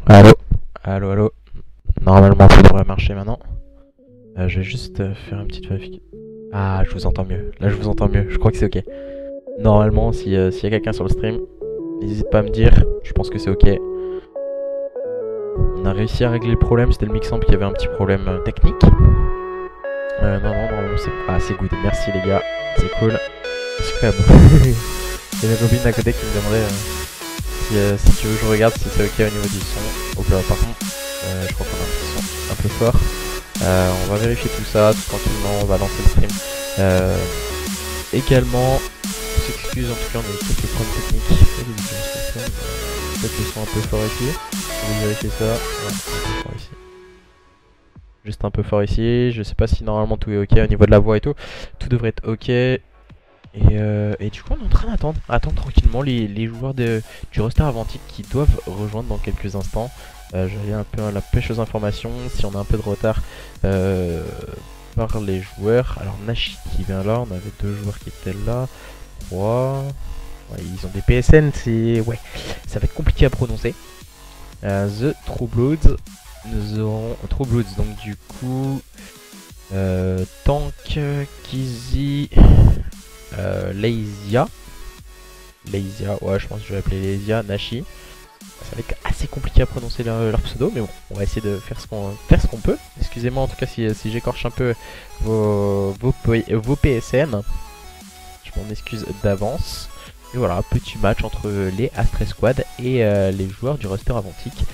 Allô. Allô, allô. Normalement ça devrait marcher maintenant. Je vais juste faire une petite vérification. Ah, je vous entends mieux. Là je vous entends mieux, je crois que c'est ok. Normalement s'il y a quelqu'un sur le stream, n'hésite pas à me dire, je pense que c'est ok. On a réussi à régler le problème, c'était le Mixamp qui avait un petit problème technique. Non, normalement c'est... Ah, c'est good, merci les gars, c'est cool. Super bon. Il y a ma copine à côté qui me demandait si tu veux que je regarde si c'est ok au niveau du son. Donc par contre, je crois qu'on a un petit son un peu fort. On va vérifier tout ça tout tranquillement, on va lancer le stream. Également, on s'excuse, en tout cas on a eu quelques problèmes techniques. Peut-être le son un peu fort ici. Je vais vérifier ça. Ouais, un peu fort ici. Juste un peu fort ici. Je sais pas si normalement tout est ok au niveau de la voix et tout. Tout devrait être ok. Et du coup on est en train d'attendre tranquillement les joueurs du roster Avantique qui doivent rejoindre dans quelques instants. J'allais un peu à la pêche aux informations, si on a un peu de retard par les joueurs. Alors Nashi qui vient là, on avait 2 joueurs qui étaient là, 3. Ouais, ils ont des PSN, c'est... Ouais, ça va être compliqué à prononcer. The True Bloods, nous aurons True Bloods, donc du coup... Tank, Kizzy... Leisia, ouais je pense que je vais appeler Leisia, Nashi. Ça va être assez compliqué à prononcer leur pseudo, mais bon, on va essayer de faire ce qu'on peut. Excusez-moi en tout cas si j'écorche un peu vos PSN. Je m'en excuse d'avance. Et voilà, petit match entre les Astre Squad et les joueurs du roster Avantique.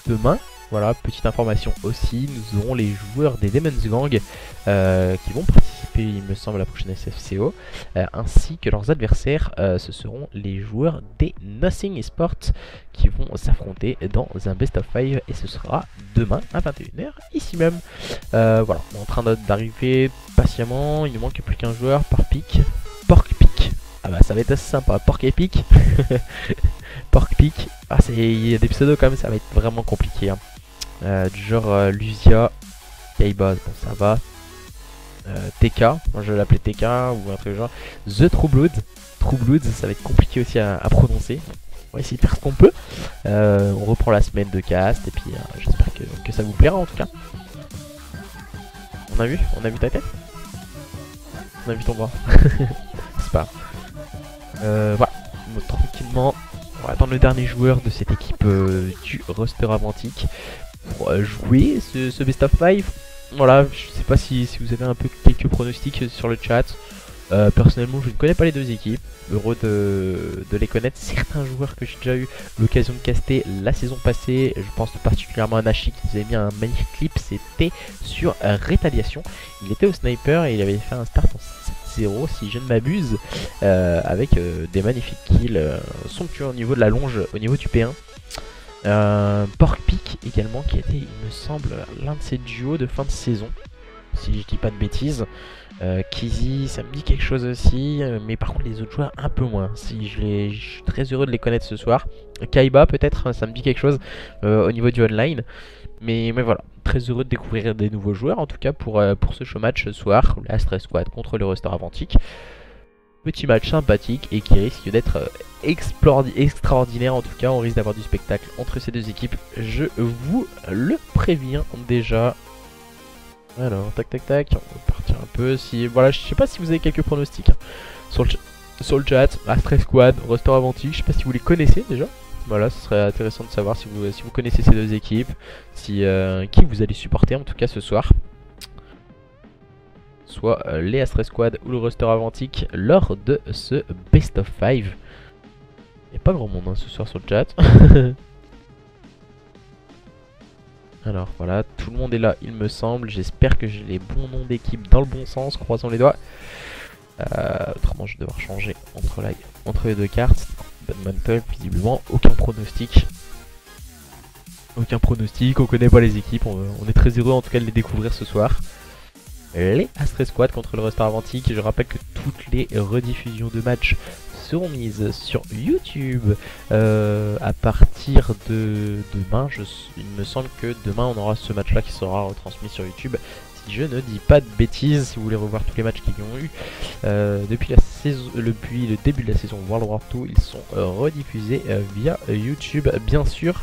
Demain, voilà, petite information aussi, nous aurons les joueurs des Demon's Gang qui vont participer, il me semble, à la prochaine SFCO, ainsi que leurs adversaires, ce seront les joueurs des Nothing Esports qui vont s'affronter dans un Best of 5 et ce sera demain à 21h ici même. Voilà, on est en train d'arriver patiemment, il ne manque plus qu'un joueur par pic, Pork Pic. Ah bah ça va être assez sympa, Pork Epic. Pork Pic, ah, il y a des pseudos quand même, ça va être vraiment compliqué. Hein. Du genre Lucia, Kaiba, bon ça va. TK, moi je vais l'appeler TK ou un truc genre. The True Bloods, ça va être compliqué aussi à prononcer. On va essayer de faire ce qu'on peut. On reprend la semaine de cast et puis j'espère que ça vous plaira en tout cas. On a vu ta tête. On a vu ton bras. C'est pas grave. Voilà, tranquillement. On va attendre le dernier joueur de cette équipe du roster Avantique pour jouer ce Best of 5. Voilà, je sais pas si vous avez un peu quelques pronostics sur le chat. Personnellement, je ne connais pas les deux équipes. Heureux de les connaître. Certains joueurs que j'ai déjà eu l'occasion de caster la saison passée, je pense particulièrement à Nashi qui nous avait mis un magnifique clip. C'était sur Rétaliation. Il était au sniper et il avait fait un start en 7-0 si je ne m'abuse, avec des magnifiques kills somptueux au niveau de la longe, au niveau du P1. Pork Pic également qui était, il me semble, l'un de ses duos de fin de saison, si je dis pas de bêtises. Kizzy, ça me dit quelque chose aussi, mais par contre les autres joueurs un peu moins. Si je suis très heureux de les connaître ce soir. Kaiba peut-être, ça me dit quelque chose au niveau du online. Mais voilà, très heureux de découvrir des nouveaux joueurs en tout cas pour ce show match ce soir, l'Astre Squad contre le roster Avantique. Petit match sympathique et qui risque d'être extraordinaire en tout cas. On risque d'avoir du spectacle entre ces deux équipes, je vous le préviens déjà. Alors tac, on va partir un peu. Voilà, je sais pas si vous avez quelques pronostics hein, sur le chat. Astre Squad, roster Avantique, je sais pas si vous les connaissez déjà. Voilà, ce serait intéressant de savoir si vous connaissez ces deux équipes, qui vous allez supporter en tout cas ce soir. Soit les Astre Squad ou le roster Avantique lors de ce Best of 5. Il n'y a pas grand monde hein, ce soir sur le chat. Alors voilà, tout le monde est là il me semble. J'espère que j'ai les bons noms d'équipe dans le bon sens, croisons les doigts. Autrement je vais devoir changer entre les deux cartes. Badminton, visiblement aucun pronostic. Aucun pronostic, on connaît pas les équipes, on est très heureux en tout cas de les découvrir ce soir. Les Astre Squad contre le roster Avantique. Je rappelle que toutes les rediffusions de matchs seront mises sur YouTube à partir de demain. Il me semble que demain on aura ce match là qui sera retransmis sur YouTube. si je ne dis pas de bêtises. Si vous voulez revoir tous les matchs qu'ils ont eu depuis le début de la saison World War 2, ils sont rediffusés via YouTube, bien sûr.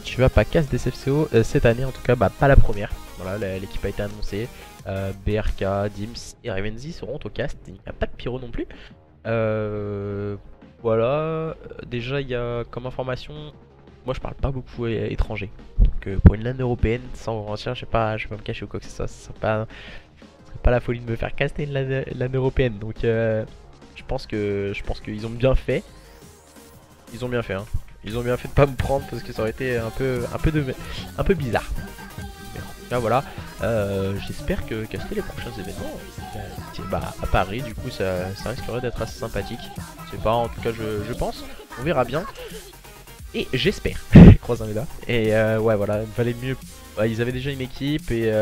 Tu vas pas casse des CFCO cette année, en tout cas pas la première. Voilà, l'équipe a été annoncée. BRK, Dims et Ravenzy seront au cast. Il n'y a pas de pyro non plus. Voilà, déjà il y a comme information, moi je parle pas beaucoup étranger. Donc pour une LAN européenne, sans mentir, je vais pas me cacher ou quoi que ce soit, ce serait pas la folie de me faire caster une LAN européenne. Donc je pense qu'ils ont bien fait. Ils ont bien fait, hein. Ils ont bien fait de pas me prendre parce que ça aurait été un peu bizarre. Mais en tout cas voilà, j'espère que caster les prochains événements à Paris, du coup ça risquerait d'être assez sympathique. Je sais pas, en tout cas je pense, on verra bien. Et j'espère, croise un doigt. Et ouais voilà, il valait mieux. Ils avaient déjà une équipe et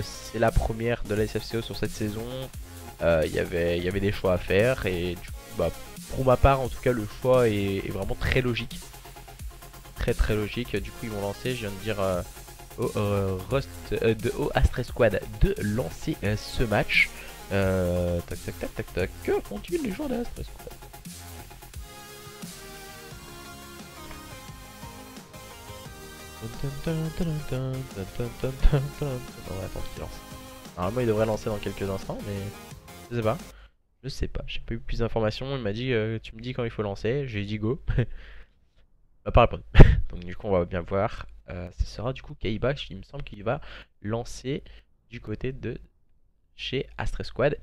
c'est la première de la SFCO sur cette saison. Il y avait des choix à faire et du coup, pour ma part en tout cas le choix est vraiment très logique. Très logique. Du coup ils vont lancer, je viens de dire au Astre Squad de lancer ce match. Tac. Que font-ils les joueurs d'Astre Squad? Attends qu'il lance. Normalement il devrait lancer dans quelques instants, mais je sais pas. J'ai pas eu plus d'informations. Il m'a dit tu me dis quand il faut lancer. J'ai dit go. Il m'a pas répondu. Donc du coup on va bien voir. Ce sera du coup Kaiba, il me semble qu'il va lancer du côté de chez Astre Squad.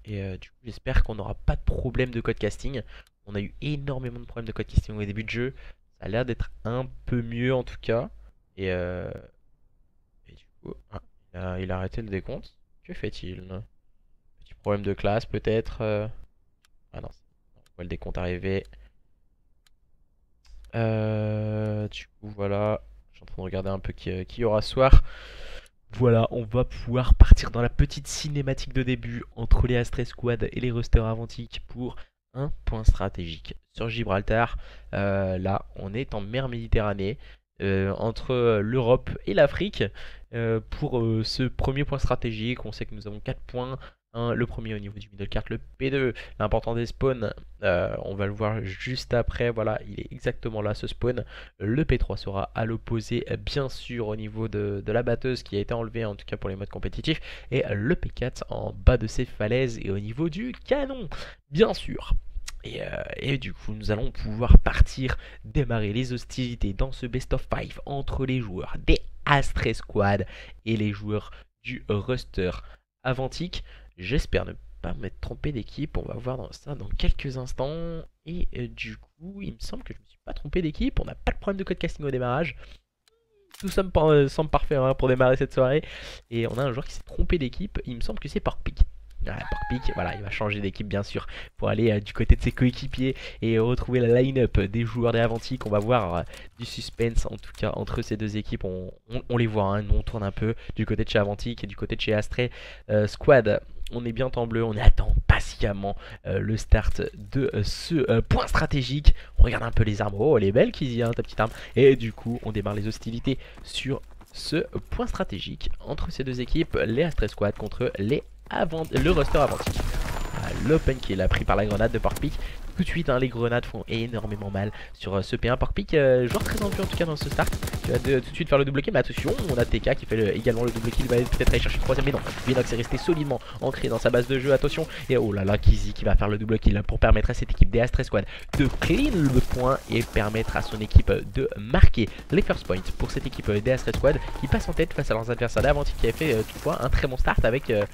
Et du coup j'espère qu'on n'aura pas de problème de code casting. On a eu énormément de problèmes de code casting au début de jeu. Ça a l'air d'être un peu mieux en tout cas. Et du coup il a arrêté le décompte. Que fait-il? Petit problème de classe peut-être. Ah non, on voit le décompte arriver. Du coup voilà, je suis en train de regarder un peu qui y aura ce soir. Voilà, on va pouvoir partir dans la petite cinématique de début entre les Astre Squad et les rosters Avantique pour un point stratégique sur Gibraltar. Là, on est en mer Méditerranée, entre l'Europe et l'Afrique. Pour ce premier point stratégique, on sait que nous avons 4 points. Le premier au niveau du middle cart, le P2, l'important des spawns, on va le voir juste après, voilà, il est exactement là ce spawn. Le P3 sera à l'opposé, bien sûr, au niveau de la batteuse qui a été enlevée, en tout cas pour les modes compétitifs. Et le P4 en bas de ces falaises et au niveau du canon, bien sûr. Et du coup nous allons pouvoir démarrer les hostilités dans ce best of 5 entre les joueurs des Astre Squad et les joueurs du roster Avantique. J'espère ne pas m'être trompé d'équipe, on va voir ça dans quelques instants. Et du coup il me semble que je ne me suis pas trompé d'équipe, on n'a pas de problème de code casting au démarrage. Tout semble parfait hein, pour démarrer cette soirée. Et on a un joueur qui s'est trompé d'équipe, il me semble que c'est Porkpick. Voilà, il va changer d'équipe bien sûr pour aller du côté de ses coéquipiers et retrouver la line-up des joueurs des Avantiques. On va voir du suspense en tout cas entre ces deux équipes. On les voit, hein, nous on tourne un peu du côté de chez Avantique et du côté de chez Astre Squad. On est bien en bleu, on attend patiemment le start de ce point stratégique. On regarde un peu les armes. Oh, elle est belle Kizzy, hein, ta petite arme. Et du coup, on démarre les hostilités sur ce point stratégique entre ces deux équipes, les Astre Squad contre le roster Avantique. L'open kill a pris par la grenade de Porkpick. Tout de suite, hein, les grenades font énormément mal sur ce P1. Porkpick, joueur très en vue en tout cas dans ce start. Tu vas tout de suite faire le double kill, mais attention, on a TK qui fait également le double kill. Il va peut-être aller chercher le troisième, mais non. Vinox est resté solidement ancré dans sa base de jeu. Attention, et oh là là, Kizzy qui va faire le double kill pour permettre à cette équipe des Astre Squad de clean le point et permettre à son équipe de marquer les first points pour cette équipe des Astre Squad qui passe en tête face à leurs adversaires d'Avantique qui avait fait toutefois un très bon start avec un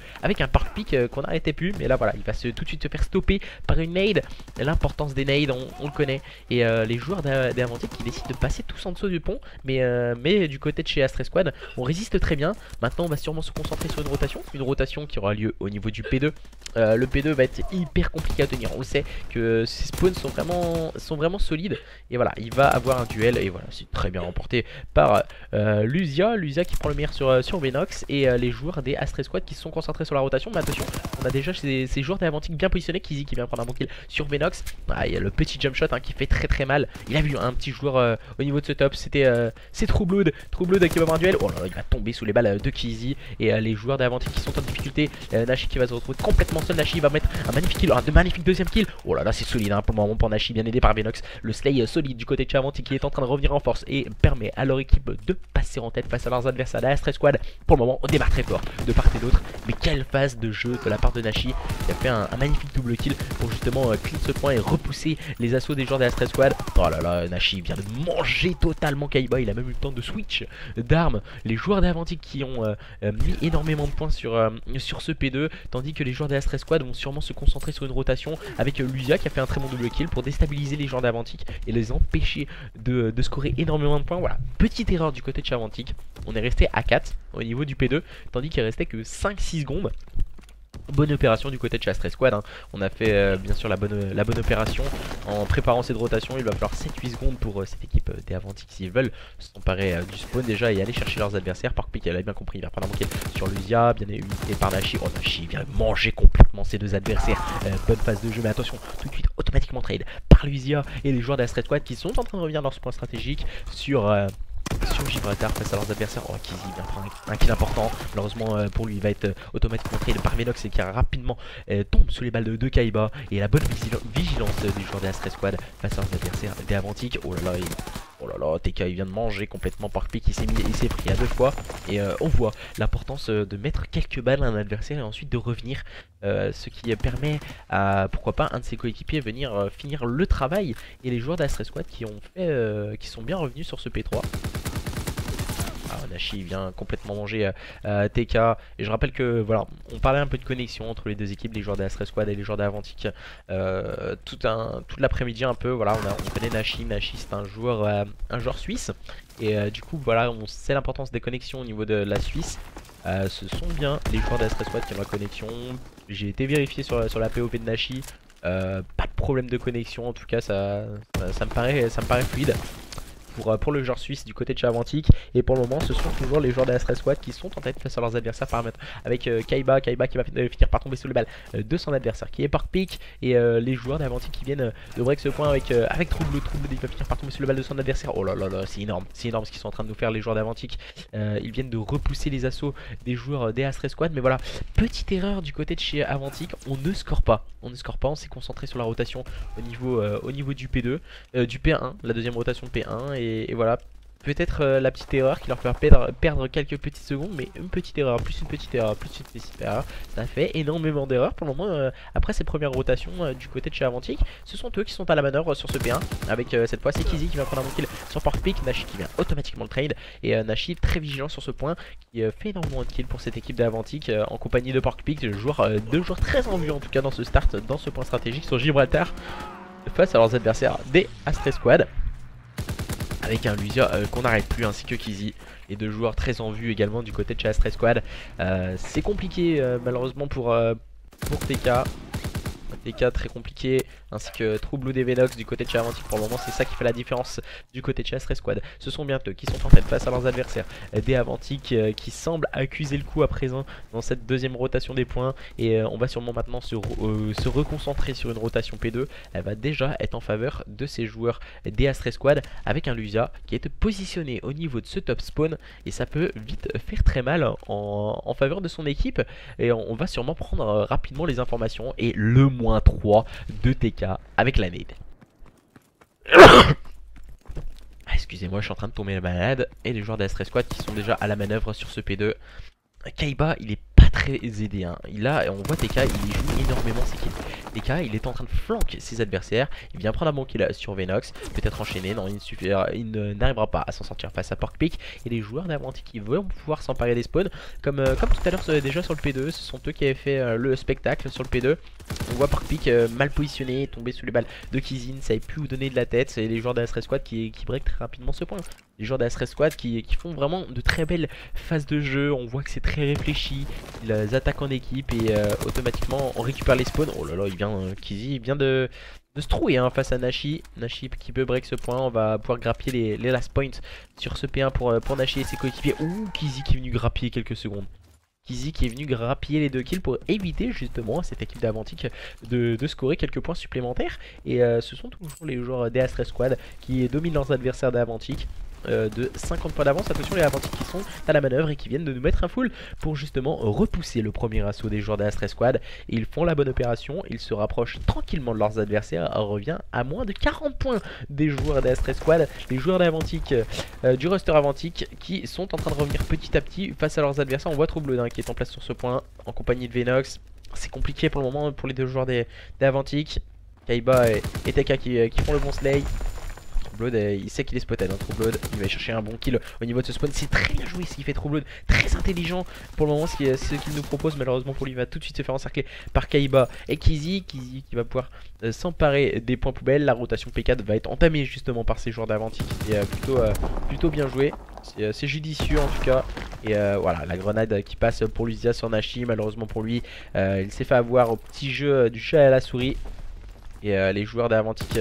Porkpick qu'on n'arrêtait plus. Mais là voilà, il va tout de suite se faire stopper par une nade. L'importance des nades, on le connaît. Et les joueurs d'Avantique qui décident de passer tous en dessous du pont. Mais du côté de chez Astre Squad, on résiste très bien. Maintenant, on va sûrement se concentrer sur une rotation qui aura lieu au niveau du P2. Le P2 va être hyper compliqué à tenir. On le sait que ces spawns sont vraiment solides. Et voilà, il va avoir un duel. Et voilà, c'est très bien remporté par Lusia. Lusia qui prend le meilleur sur Venox. Et les joueurs des Astre Squad qui se sont concentrés sur la rotation. Mais attention, on a déjà ces joueurs d'Avantique bien positionnés. Kizzy qui vient prendre un bon kill sur Venox. Venox. Ah, il y a le petit jump shot hein, qui fait très mal. Il a vu un petit joueur au niveau de ce top. C'est Trueblood. Trueblood qui va avoir un duel. Oh là là, il va tomber sous les balles de Kizzy. Et les joueurs d'Avantique qui sont en difficulté. Nashi qui va se retrouver complètement seul. Nashi va mettre un magnifique kill, un magnifique deuxième kill. Oh là là, c'est solide hein, pour le moment pour Nashi, bien aidé par Venox. Le slay solide du côté de Avantique qui est en train de revenir en force et permet à leur équipe de passer en tête face à leurs adversaires. La Stray Squad, pour le moment, on démarre très fort de part et d'autre. Mais quelle phase de jeu de la part de Nashi qui a fait un magnifique double kill pour justement clean ce point et repousser les assauts des joueurs de la Stray Squad. Oh là là, Nashi vient de manger totalement Kaiba. Il a même eu le temps de switch d'armes. Les joueurs d'Avantique qui ont mis énormément de points sur ce P2, tandis que les joueurs de la Stray Squad vont sûrement se concentrer sur une rotation avec Lucia qui a fait un très bon double kill pour déstabiliser les joueurs d'Avantique et les empêcher de scorer énormément de points. Voilà, petite erreur du côté de Avantique. On est resté à 4 au niveau du P2, tandis qu'il restait que 5-6 secondes. Bonne opération du côté de Stray Squad hein. On a fait bien sûr la bonne opération en préparant cette rotation. Il va falloir 7-8 secondes pour cette équipe des Avantique s'ils veulent s'emparer du spawn déjà et aller chercher leurs adversaires. Parkpick, elle a bien compris, il va prendre un manquer sur Lucia, bien évité par Nashi. Oh, Nashi vient manger complètement ses deux adversaires. Bonne phase de jeu, mais attention, tout de suite automatiquement trade par Lucia et les joueurs de la Stray Squad qui sont en train de revenir dans ce point stratégique sur Gibraltar face à leurs adversaires. Oh, Kizzy vient prendre un kill important. Malheureusement pour lui, il va être automatiquement trade par Venox et qui rapidement tombe sous les balles de Kaiba. Et la bonne vigilance des joueurs de la Stray Squad face à leurs adversaires des Avantique. Oh là là, oh là là, TK il vient de manger complètement Parkpick. Il s'est pris à 2 fois. Et on voit l'importance de mettre quelques balles à un adversaire et ensuite de revenir. Ce qui permet à pourquoi pas un de ses coéquipiers venir finir le travail. Et les joueurs de la Stray Squad qui sont bien revenus sur ce P3. Nashi vient complètement manger TK. Et je rappelle que voilà, on parlait un peu de connexion entre les deux équipes, les joueurs de la Stray Squad et les joueurs d'Avantique. Toute l'après-midi un peu, voilà, on connaît Nashi. Nashi c'est un joueur suisse. Et du coup voilà, on sait l'importance des connexions au niveau de la Suisse. Ce sont bien les joueurs de la Stray Squad qui ont la connexion. J'ai été vérifié sur la POV de Nashi. Pas de problème de connexion, en tout cas ça me paraît fluide. Pour le joueur suisse du côté de Avantique. Et pour le moment ce sont toujours les joueurs de la Stray Squad qui sont en tête face à leurs adversaires paramètres avec Kaiba qui va finir par tomber sous les balles de son adversaire qui est Parkpick. Et les joueurs d'Avantique qui viennent de break ce point avec Trueblood. Trueblood il va finir par tomber sous les balles de son adversaire. Oh là là là, c'est énorme ce qu'ils sont en train de nous faire les joueurs d'Avantique. Ils viennent de repousser les assauts des joueurs des Stray Squad. Mais voilà, petite erreur du côté de chez Avantique, on ne score pas, on s'est concentré sur la rotation au niveau du P2, du P1, la deuxième rotation de P1. Et voilà, peut-être la petite erreur qui leur fait perdre quelques petites secondes, mais une petite erreur, plus une petite erreur, plus une petite erreur, ça fait énormément d'erreurs pour le moment. Après ces premières rotations du côté de chez Avantique, ce sont eux qui sont à la manœuvre sur ce P1, avec cette fois c'est Kizzy qui va prendre un bon kill sur Parkpick, Nashi qui vient automatiquement le trade, et Nashi très vigilant sur ce point, qui fait énormément de kills pour cette équipe d'Avantique, en compagnie de Parkpick, deux joueurs très en vue en tout cas dans ce start, dans ce point stratégique sur Gibraltar, face à leurs adversaires des Stray Squad. Avec un Lucia qu'on n'arrête plus ainsi que Kizzy. Les deux joueurs très en vue également du côté de chez Stray Squad. C'est compliqué malheureusement pour TK. TK très compliqué, ainsi que Trueblood et Venox du côté de chez Avantique. Pour le moment c'est ça qui fait la différence du côté de chez Stray Squad. Ce sont bien eux qui sont en tête face à leurs adversaires des Avantique qui semblent accuser le coup à présent dans cette deuxième rotation des points. Et on va sûrement maintenant se reconcentrer sur une rotation P2. Elle va déjà être en faveur de ces joueurs des Stray Squad, avec un Lucia qui est positionné au niveau de ce top spawn. Et ça peut vite faire très mal en faveur de son équipe. Et on va sûrement prendre rapidement les informations. Et le -3 de TK avec la nade. Excusez-moi, je suis en train de tomber malade. Et les joueurs de la Stray Squad qui sont déjà à la manœuvre sur ce P2. Kaiba, il est pas très aidé hein. On voit TK, il joue énormément ses kills. TK, il est en train de flanquer ses adversaires. Il vient prendre un bon kill sur Venox. Peut-être enchaîner. Non, il n'arrivera pas à s'en sortir face à Parkpick. Et les joueurs d'Avantique qui vont pouvoir s'emparer des spawns. Comme tout à l'heure déjà sur le P2. Ce sont eux qui avaient fait le spectacle sur le P2. On voit Parkpick mal positionné, tomber sous les balles de Kizzy. Ça avait pu vous donner de la tête. C'est les joueurs de la Stray Squad qui break très rapidement ce point. Les joueurs de la Stray Squad qui font vraiment de très belles phases de jeu. On voit que c'est très réfléchi. Ils attaquent en équipe et automatiquement on récupère les spawns. Oh là là, Kizzy vient de se trouver hein, face à Nashi. Nashi qui peut break ce point. On va pouvoir grappiller les last points sur ce P1 pour Nashi et ses coéquipiers. Ouh, Kizzy qui est venu grappiller quelques secondes. Kizzy qui est venu grappiller les 2 kills pour éviter justement à cette équipe d'Avantic de scorer quelques points supplémentaires. Et ce sont toujours les joueurs des Astres Squad qui dominent leurs adversaires d'Avantic. De 50 points d'avance. Attention les Avantic qui sont à la manœuvre et qui viennent de nous mettre un full pour justement repousser le premier assaut des joueurs de Astres Squad. Et ils font la bonne opération, ils se rapprochent tranquillement de leurs adversaires. On revient à moins de 40 points des joueurs d'Astres Squad. Les joueurs d'Avantic, du roster Avantic qui sont en train de revenir petit à petit face à leurs adversaires. On voit Troubled qui est en place sur ce point en compagnie de Venox. C'est compliqué pour le moment pour les deux joueurs d'Avantic. Kaiba et Teka qui font le bon slay. Troubled, il sait qu'il est spotted, hein, Troubled, il va chercher un bon kill au niveau de ce spawn. C'est très bien joué ce qu'il fait Troubled, très intelligent pour le moment ce qu'il nous propose. Malheureusement pour lui, il va tout de suite se faire encercler par Kaiba et Kizzy qui va pouvoir s'emparer des points poubelles. La rotation P4 va être entamée justement par ces joueurs d'Avantic. C'est plutôt bien joué, c'est judicieux en tout cas. Et voilà, la grenade qui passe pour Lucia sur Nashi. Malheureusement pour lui, il s'est fait avoir au petit jeu du chat à la souris. Et les joueurs d'Avantic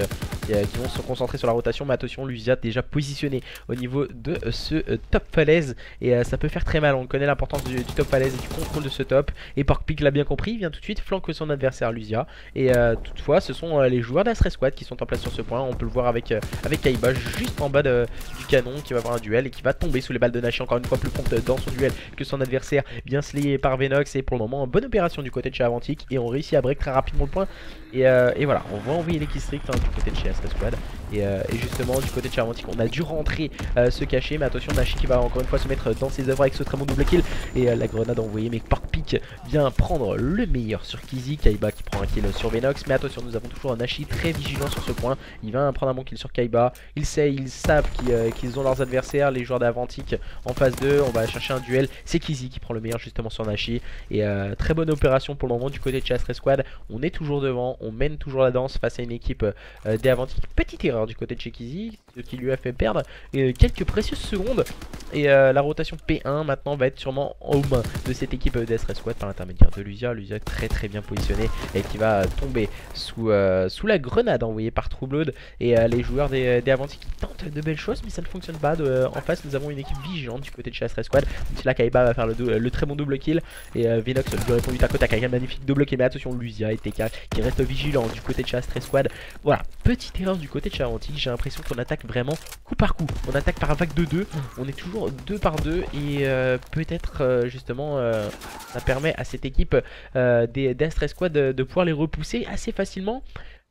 qui vont se concentrer sur la rotation. Mais attention, Lucia déjà positionné au niveau de ce top falaise. Et ça peut faire très mal. On connaît l'importance du top falaise et du contrôle de ce top. Et Porkpick l'a bien compris, il vient tout de suite flanque son adversaire Lucia. Et toutefois, ce sont les joueurs d'Astres Squad qui sont en place sur ce point. On peut le voir avec Kaiba juste en bas du canon qui va avoir un duel et qui va tomber sous les balles de Nashi. Encore une fois plus prompte dans son duel que son adversaire, bien slayé par Venox. Et pour le moment, bonne opération du côté de chez Avantic. Et on réussit à break très rapidement le point. Et voilà, on va envoyer les killstreaks du côté de chez Astres Squad. Et justement, du côté de chez Avantic, on a dû rentrer se cacher. Mais attention, Nashi qui va encore une fois se mettre dans ses œuvres avec ce très bon double kill. Et la grenade envoyée. Mais Porkpick vient prendre le meilleur sur Kizzy. Kaiba qui prend un kill sur Venox. Mais attention, nous avons toujours un Nashi très vigilant sur ce point. Il va prendre un bon kill sur Kaiba. Ils savent qu'ils ont leurs adversaires, les joueurs d'Avantic en phase 2. On va chercher un duel. C'est Kizzy qui prend le meilleur justement sur Nashi. Et très bonne opération pour le moment du côté de chez Astres Squad. On est toujours devant. On mène toujours la danse face à une équipe d'Avantic. Petite erreur du côté de chez Kizzy, ce qui lui a fait perdre quelques précieuses secondes. Et la rotation P1 maintenant va être sûrement aux mains de cette équipe d'Astres Squad par l'intermédiaire de Lucia. Lucia très bien positionné et qui va tomber sous la grenade envoyée par Troubled. Et les joueurs des Avantic qui tentent de belles choses, mais ça ne fonctionne pas. En face, nous avons une équipe vigilante du côté de chez Astres Squad. Donc là, Kaiba va faire le très bon double kill. Et Venox lui répond du tac au tac avec un magnifique double kill. Mais attention, Lucia et TK qui restent vigilants du côté de chez Astres Squad. Voilà, petite erreur du côté de chez Avantic. J'ai l'impression qu'on attaque vraiment coup par coup. On attaque par vague de 2. On est toujours 2 par 2. Et peut-être justement ça permet à cette équipe des Astres Squad de pouvoir les repousser assez facilement.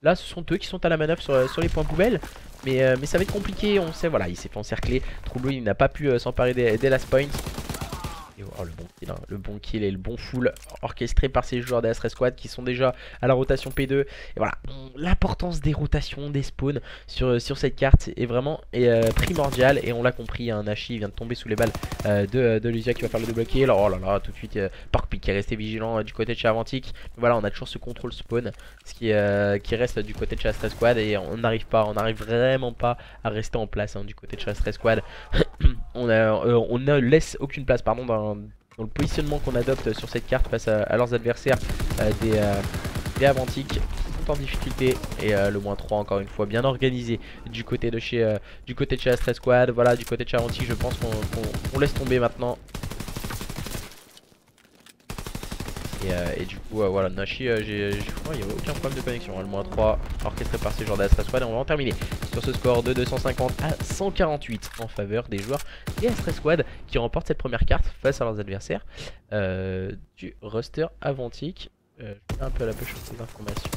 Là ce sont eux qui sont à la manœuvre sur les points poubelles. Mais ça va être compliqué, on sait, voilà, il s'est fait encercler. Troubled, il n'a pas pu s'emparer des last points. Et oh, le bon kill, hein, le bon kill et le bon full orchestré par ces joueurs d'Astres Squad qui sont déjà à la rotation P2. Et voilà, l'importance des rotations, des spawns sur cette carte est vraiment primordiale. Et on l'a compris, un Nashi vient de tomber sous les balles de Lucia qui va faire le double kill. Oh là là, tout de suite, Porkpick qui est resté vigilant du côté de chez Avantic. Mais voilà, on a toujours ce contrôle spawn, ce qui reste du côté de chez Astres Squad. Et on n'arrive vraiment pas à rester en place hein, du côté de chez Astres Squad. On ne laisse aucune place pardon dans le positionnement qu'on adopte sur cette carte face à leurs adversaires des Avantic qui sont en difficulté. Et le moins 3 encore une fois bien organisé du côté de chez Astres Squad. Voilà, du côté de chez Avantic je pense qu'on laisse tomber maintenant. Et du coup voilà, Nashi je crois il n'y a aucun problème de connexion hein, le moins 3 orchestré par ces joueurs d'Astres Squad. Et on va en terminer sur ce score de 250 à 148 en faveur des joueurs des Astres Squad qui remportent cette première carte face à leurs adversaires du roster Avantic. Je vais un peu à la pêche sur ces informations.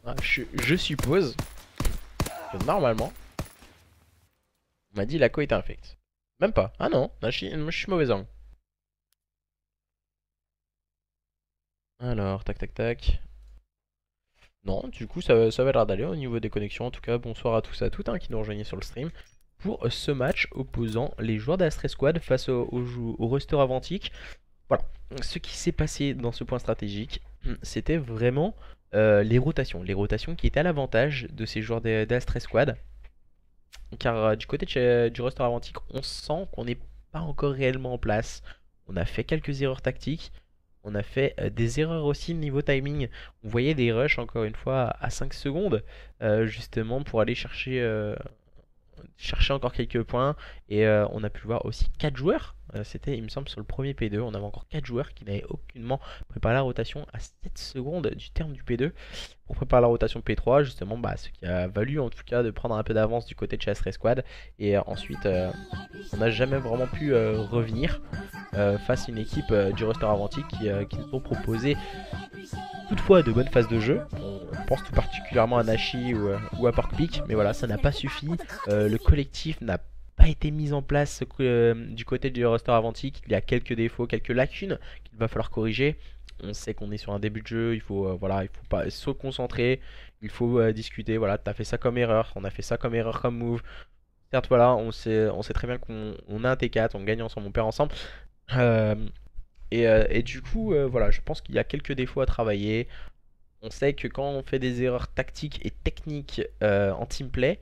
Ah, je suppose que normalement on m'a dit la co est infecte. Même pas. Ah non, Nashi, je suis mauvais angle. Alors, tac. Non, du coup, ça va l'air d'aller au niveau des connexions. En tout cas, bonsoir à tous et à toutes qui nous rejoignaient sur le stream pour ce match opposant les joueurs d'Astres Squad face au roster Avantic. Voilà, ce qui s'est passé dans ce point stratégique, c'était vraiment les rotations. Les rotations qui étaient à l'avantage de ces joueurs d'Astres Squad. Car du côté du roster Avantic, on sent qu'on n'est pas encore réellement en place. On a fait quelques erreurs tactiques. On a fait des erreurs aussi niveau timing. On voyait des rushs encore une fois à 5 secondes. Justement pour aller chercher chercher encore quelques points. Et on a pu voir aussi 4 joueurs. C'était, il me semble, sur le premier P2. On avait encore 4 joueurs qui n'avaient aucunement préparé la rotation à 7 secondes du terme du P2 pour préparer la rotation P3. Justement, ce qui a valu en tout cas de prendre un peu d'avance du côté de Chasseray Squad. Et ensuite, on n'a jamais vraiment pu revenir face à une équipe du roster Avantique qui nous ont proposé toutefois de bonnes phases de jeu. On pense tout particulièrement à Nashi ou à Porkpick, mais voilà, ça n'a pas suffi. Le collectif n'a pas été mis en place du côté du roster Avantique. Il y a quelques défauts, quelques lacunes qu'il va falloir corriger. On sait qu'on est sur un début de jeu, il faut voilà, il faut pas se concentrer, il faut discuter. Voilà, t'as fait ça comme erreur, on a fait ça comme erreur comme move. Certes, voilà, on sait très bien qu'on a un T4, on gagne ensemble, on perd ensemble. Et du coup, voilà, je pense qu'il y a quelques défauts à travailler. On sait que quand on fait des erreurs tactiques et techniques en teamplay,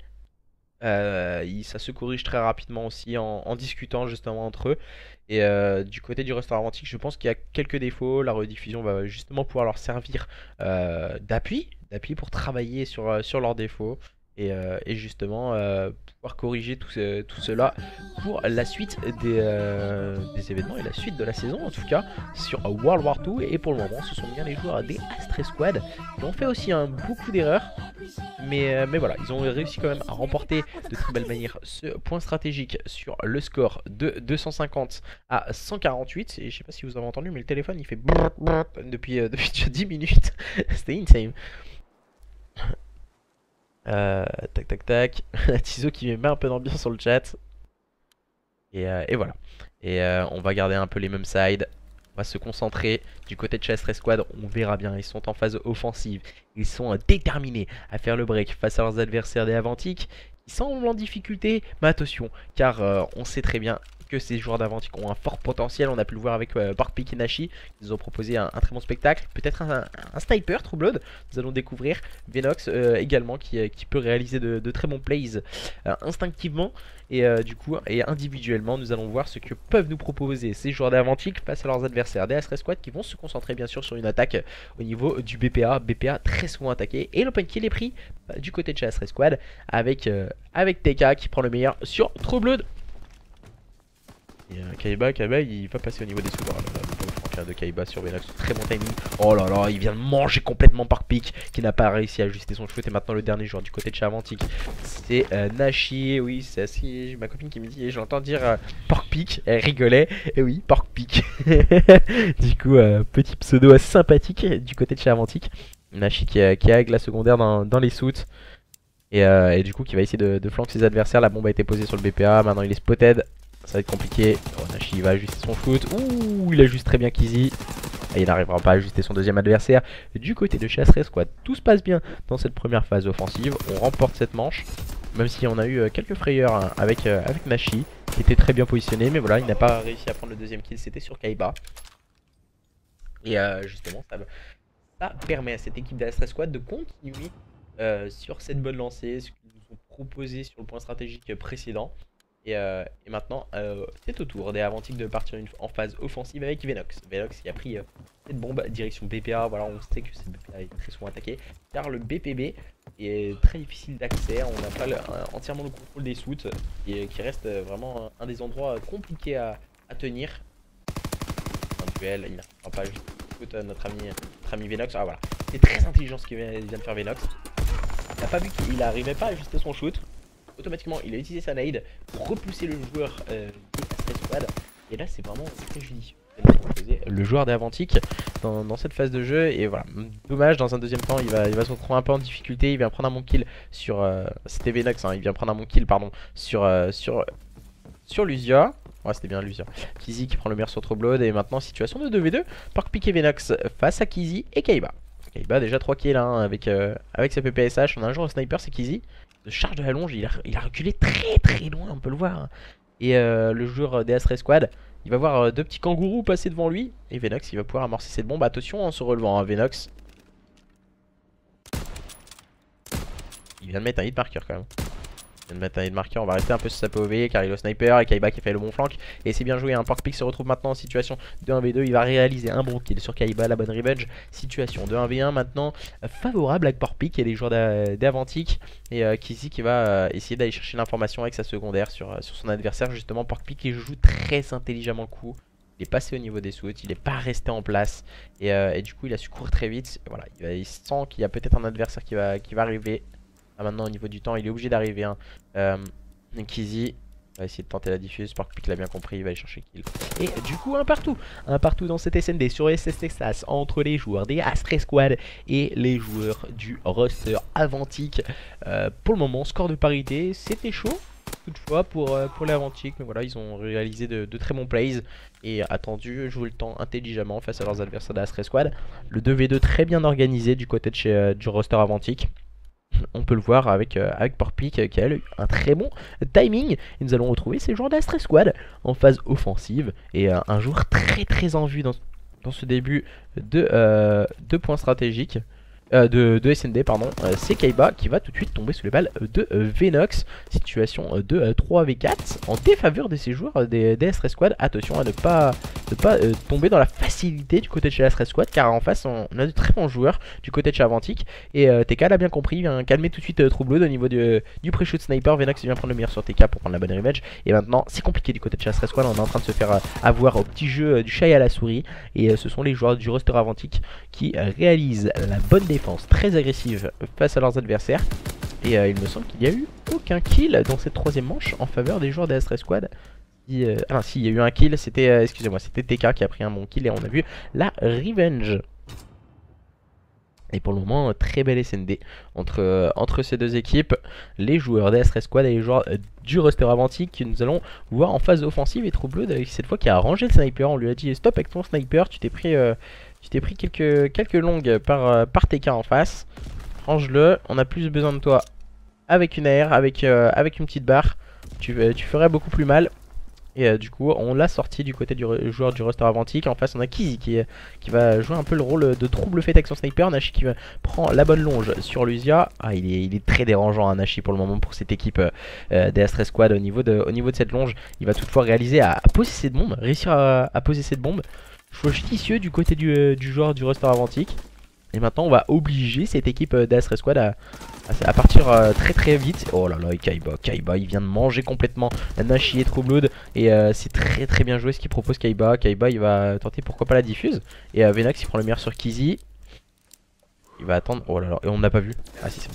ça se corrige très rapidement aussi en discutant justement entre eux. Et du côté du roster Avantique, je pense qu'il y a quelques défauts. La rediffusion va justement pouvoir leur servir d'appui pour travailler sur leurs défauts. Et justement pouvoir corriger tout cela pour la suite des événements et la suite de la saison en tout cas sur World War 2. Et pour le moment ce sont bien les joueurs des Astray Squad qui ont fait aussi beaucoup d'erreurs, mais voilà, ils ont réussi quand même à remporter de très belle manière ce point stratégique sur le score de 250 à 148. Et je sais pas si vous avez entendu, mais le téléphone il fait brrr, brrr depuis déjà 10 minutes. C'était insane. Tac tac tac. Tizo qui met un peu d'ambiance sur le chat. Et voilà. Et on va garder un peu les mêmes sides. On va se concentrer du côté de Chasseray Squad. On verra bien. Ils sont en phase offensive. Ils sont déterminés à faire le break face à leurs adversaires des Avantiques. Ils semblent en difficulté. Mais attention, car on sait très bien que ces joueurs d'Avantique ont un fort potentiel. On a pu le voir avec Porkpick et Nashi. Ils nous ont proposé un très bon spectacle. Peut-être un sniper, True Blood. Nous allons découvrir Venox également qui peut réaliser de très bons plays instinctivement. Et du coup, et individuellement, nous allons voir ce que peuvent nous proposer ces joueurs d'Avantique face à leurs adversaires des Astray Squad qui vont se concentrer bien sûr sur une attaque au niveau du BPA. BPA très souvent attaqué. Et l'open kill est pris du côté de Astray Squad avec TK qui prend le meilleur sur True Blood. Et Kaiba il va passer au niveau des sous. Le de Kaiba sur Venox, très bon timing. Oh là là, il vient de manger complètement Porkpick qui n'a pas réussi à ajuster son shoot. Et maintenant le dernier joueur du côté de chez Avantique, c'est Nashi. Oui, c'est assez. J'ai ma copine qui me dit, j'entends dire Porkpick, elle rigolait. Et oui, Porkpick. Du coup, petit pseudo assez sympathique du côté de chez Avantique. Nashi qui a avec la secondaire dans les suits. Et du coup qui va essayer de flanquer ses adversaires. La bombe a été posée sur le BPA, maintenant il est spotted. Ça va être compliqué. Oh, Nashi va ajuster son shoot. Ouh, il ajuste très bien Kizzy. Et il n'arrivera pas à ajuster son deuxième adversaire. Du côté de Chasseray Squad, tout se passe bien dans cette première phase offensive. On remporte cette manche. Même si on a eu quelques frayeurs avec Nashi, qui était très bien positionné. Mais voilà, il n'a pas réussi à prendre le deuxième kill. C'était sur Kaiba. Et justement, ça permet à cette équipe d'Astray Squad de continuer sur cette bonne lancée. Ce qu'ils nous ont proposé sur le point stratégique précédent. Et maintenant, c'est au tour des Avantiques de partir en phase offensive avec Venox. Venox qui a pris cette bombe direction BPA. Voilà, on sait que cette BPA est très souvent attaquée. Car le BPB est très difficile d'accès. On n'a pas entièrement le contrôle des suits. Et qui reste vraiment un des endroits compliqués à tenir. Un duel, il n'arrivera pas juste notre ami Venox. Ah voilà, c'est très intelligent ce qu'il vient de faire Venox. Il n'a pas vu qu'il n'arrivait pas à ajuster son shoot. Automatiquement il a utilisé sa nade pour repousser le joueur des Astray Squad. Et là c'est vraiment très judicieux le joueur des Avantiques dans cette phase de jeu. Et voilà, dommage, dans un deuxième temps il va se retrouver un peu en difficulté. Il vient prendre un bon kill sur c'était Venox hein, il vient prendre un bon kill pardon sur Lusia. Ouais, c'était bien Lusia. Kizzy qui prend le meilleur sur True Blood. Et maintenant situation de 2v2, Porkpick et Venox face à Kizzy et Kaiba. Kaiba déjà 3 kills hein, avec sa PPSH. On a un joueur au sniper, c'est Kizzy. De charge de la longe, il a reculé très loin, on peut le voir. Et le joueur des Astray Squad, il va voir deux petits kangourous passer devant lui. Et Venox, il va pouvoir amorcer cette bombe. Attention en se relevant, hein, Venox. Il vient de mettre un hit marker quand même. Je viens de mettre un marqueur, on va rester un peu sur sa POV car il est au sniper et Kaiba qui fait le bon flank. Et c'est bien joué, un Porkpik se retrouve maintenant en situation de 1v2. Il va réaliser un bon kill sur Kaiba, la bonne revenge. Situation de 1v1 maintenant favorable avec Porkpik et les joueurs d'Avantic. Et Kizzy qui va essayer d'aller chercher l'information avec sa secondaire sur son adversaire. Justement, Porkpik qui joue très intelligemment le coup. Il est passé au niveau des soutes, il n'est pas resté en place. Et du coup, il a su courir très vite. Et voilà, il sent qu'il y a peut-être un adversaire qui va arriver. Maintenant au niveau du temps il est obligé d'arriver hein. Kizzy va essayer de tenter la diffuse. Porkpik l'a bien compris, il va aller chercher kill. Et du coup un partout dans cette SND sur SS Texas entre les joueurs des Astre Squad et les joueurs du roster Avantic. Pour le moment score de parité, c'était chaud toutefois pour les Avantic, mais voilà ils ont réalisé de très bons plays et attendu jouer le temps intelligemment face à leurs adversaires d'Astre Squad. Le 2v2 très bien organisé du côté de du roster Avantic. On peut le voir avec Porkpik qui a eu un très bon timing. Et nous allons retrouver ces joueurs d'Astre Squad en phase offensive. Et un joueur très en vue dans ce début de points stratégiques. De SND pardon, c'est Kaiba qui va tout de suite tomber sous les balles de Venox. Situation de 3v4 en défaveur de ces joueurs des Astre Squad. Attention à ne pas tomber dans la facilité du côté de chez Astre Squad, car en face on a de très bons joueurs du côté de chez Avantic. Et TK l'a bien compris, il vient calmer tout de suite Troubled au niveau du pre-shoot sniper. Venox vient prendre le meilleur sur TK pour prendre la bonne revenge. Et maintenant c'est compliqué du côté de chez Astre Squad, on est en train de se faire avoir au petit jeu du chat et à la souris. Et ce sont les joueurs du roster Avantic qui réalisent la bonne défense très agressive face à leurs adversaires. Et il me semble qu'il n'y a eu aucun kill dans cette troisième manche en faveur des joueurs d'Astre Squad. Ah si, il y a eu un kill, c'était excusez-moi, c'était TK qui a pris un bon kill et on a vu la revenge. Et pour le moment, très belle SND entre ces deux équipes, les joueurs d'Astre Squad et les joueurs du roster Avantic que nous allons voir en phase offensive. Et Troubled cette fois qui a rangé le sniper, on lui a dit stop avec ton sniper, tu t'es pris quelques longues par TK en face. Range-le, on a plus besoin de toi avec une AR, avec une petite barre. Tu ferais beaucoup plus mal. Et du coup on l'a sorti du côté du joueur du roster Avantic. En face on a Kizzy qui va jouer un peu le rôle de trouble fait avec son sniper. Nashi qui prend la bonne longe sur Lusia. Ah il est très dérangeant hein, Nashi pour le moment pour cette équipe des Astre Squad au niveau de cette longe. Il va toutefois réaliser à poser cette bombe, réussir à poser cette bombe. Choix judicieux du côté du joueur du roster Avantic. Et maintenant on va obliger cette équipe d'Astre Squad à partir très vite. Oh là là, Kaiba il vient de manger complètement Nashi et Troubled. Et c'est très bien joué ce qu'il propose Kaiba. Kaiba il va tenter pourquoi pas la diffuse. Et Venox il prend le meilleur sur Kizzy. Il va attendre, oh là là, et on n'a pas vu. Ah si c'est bon.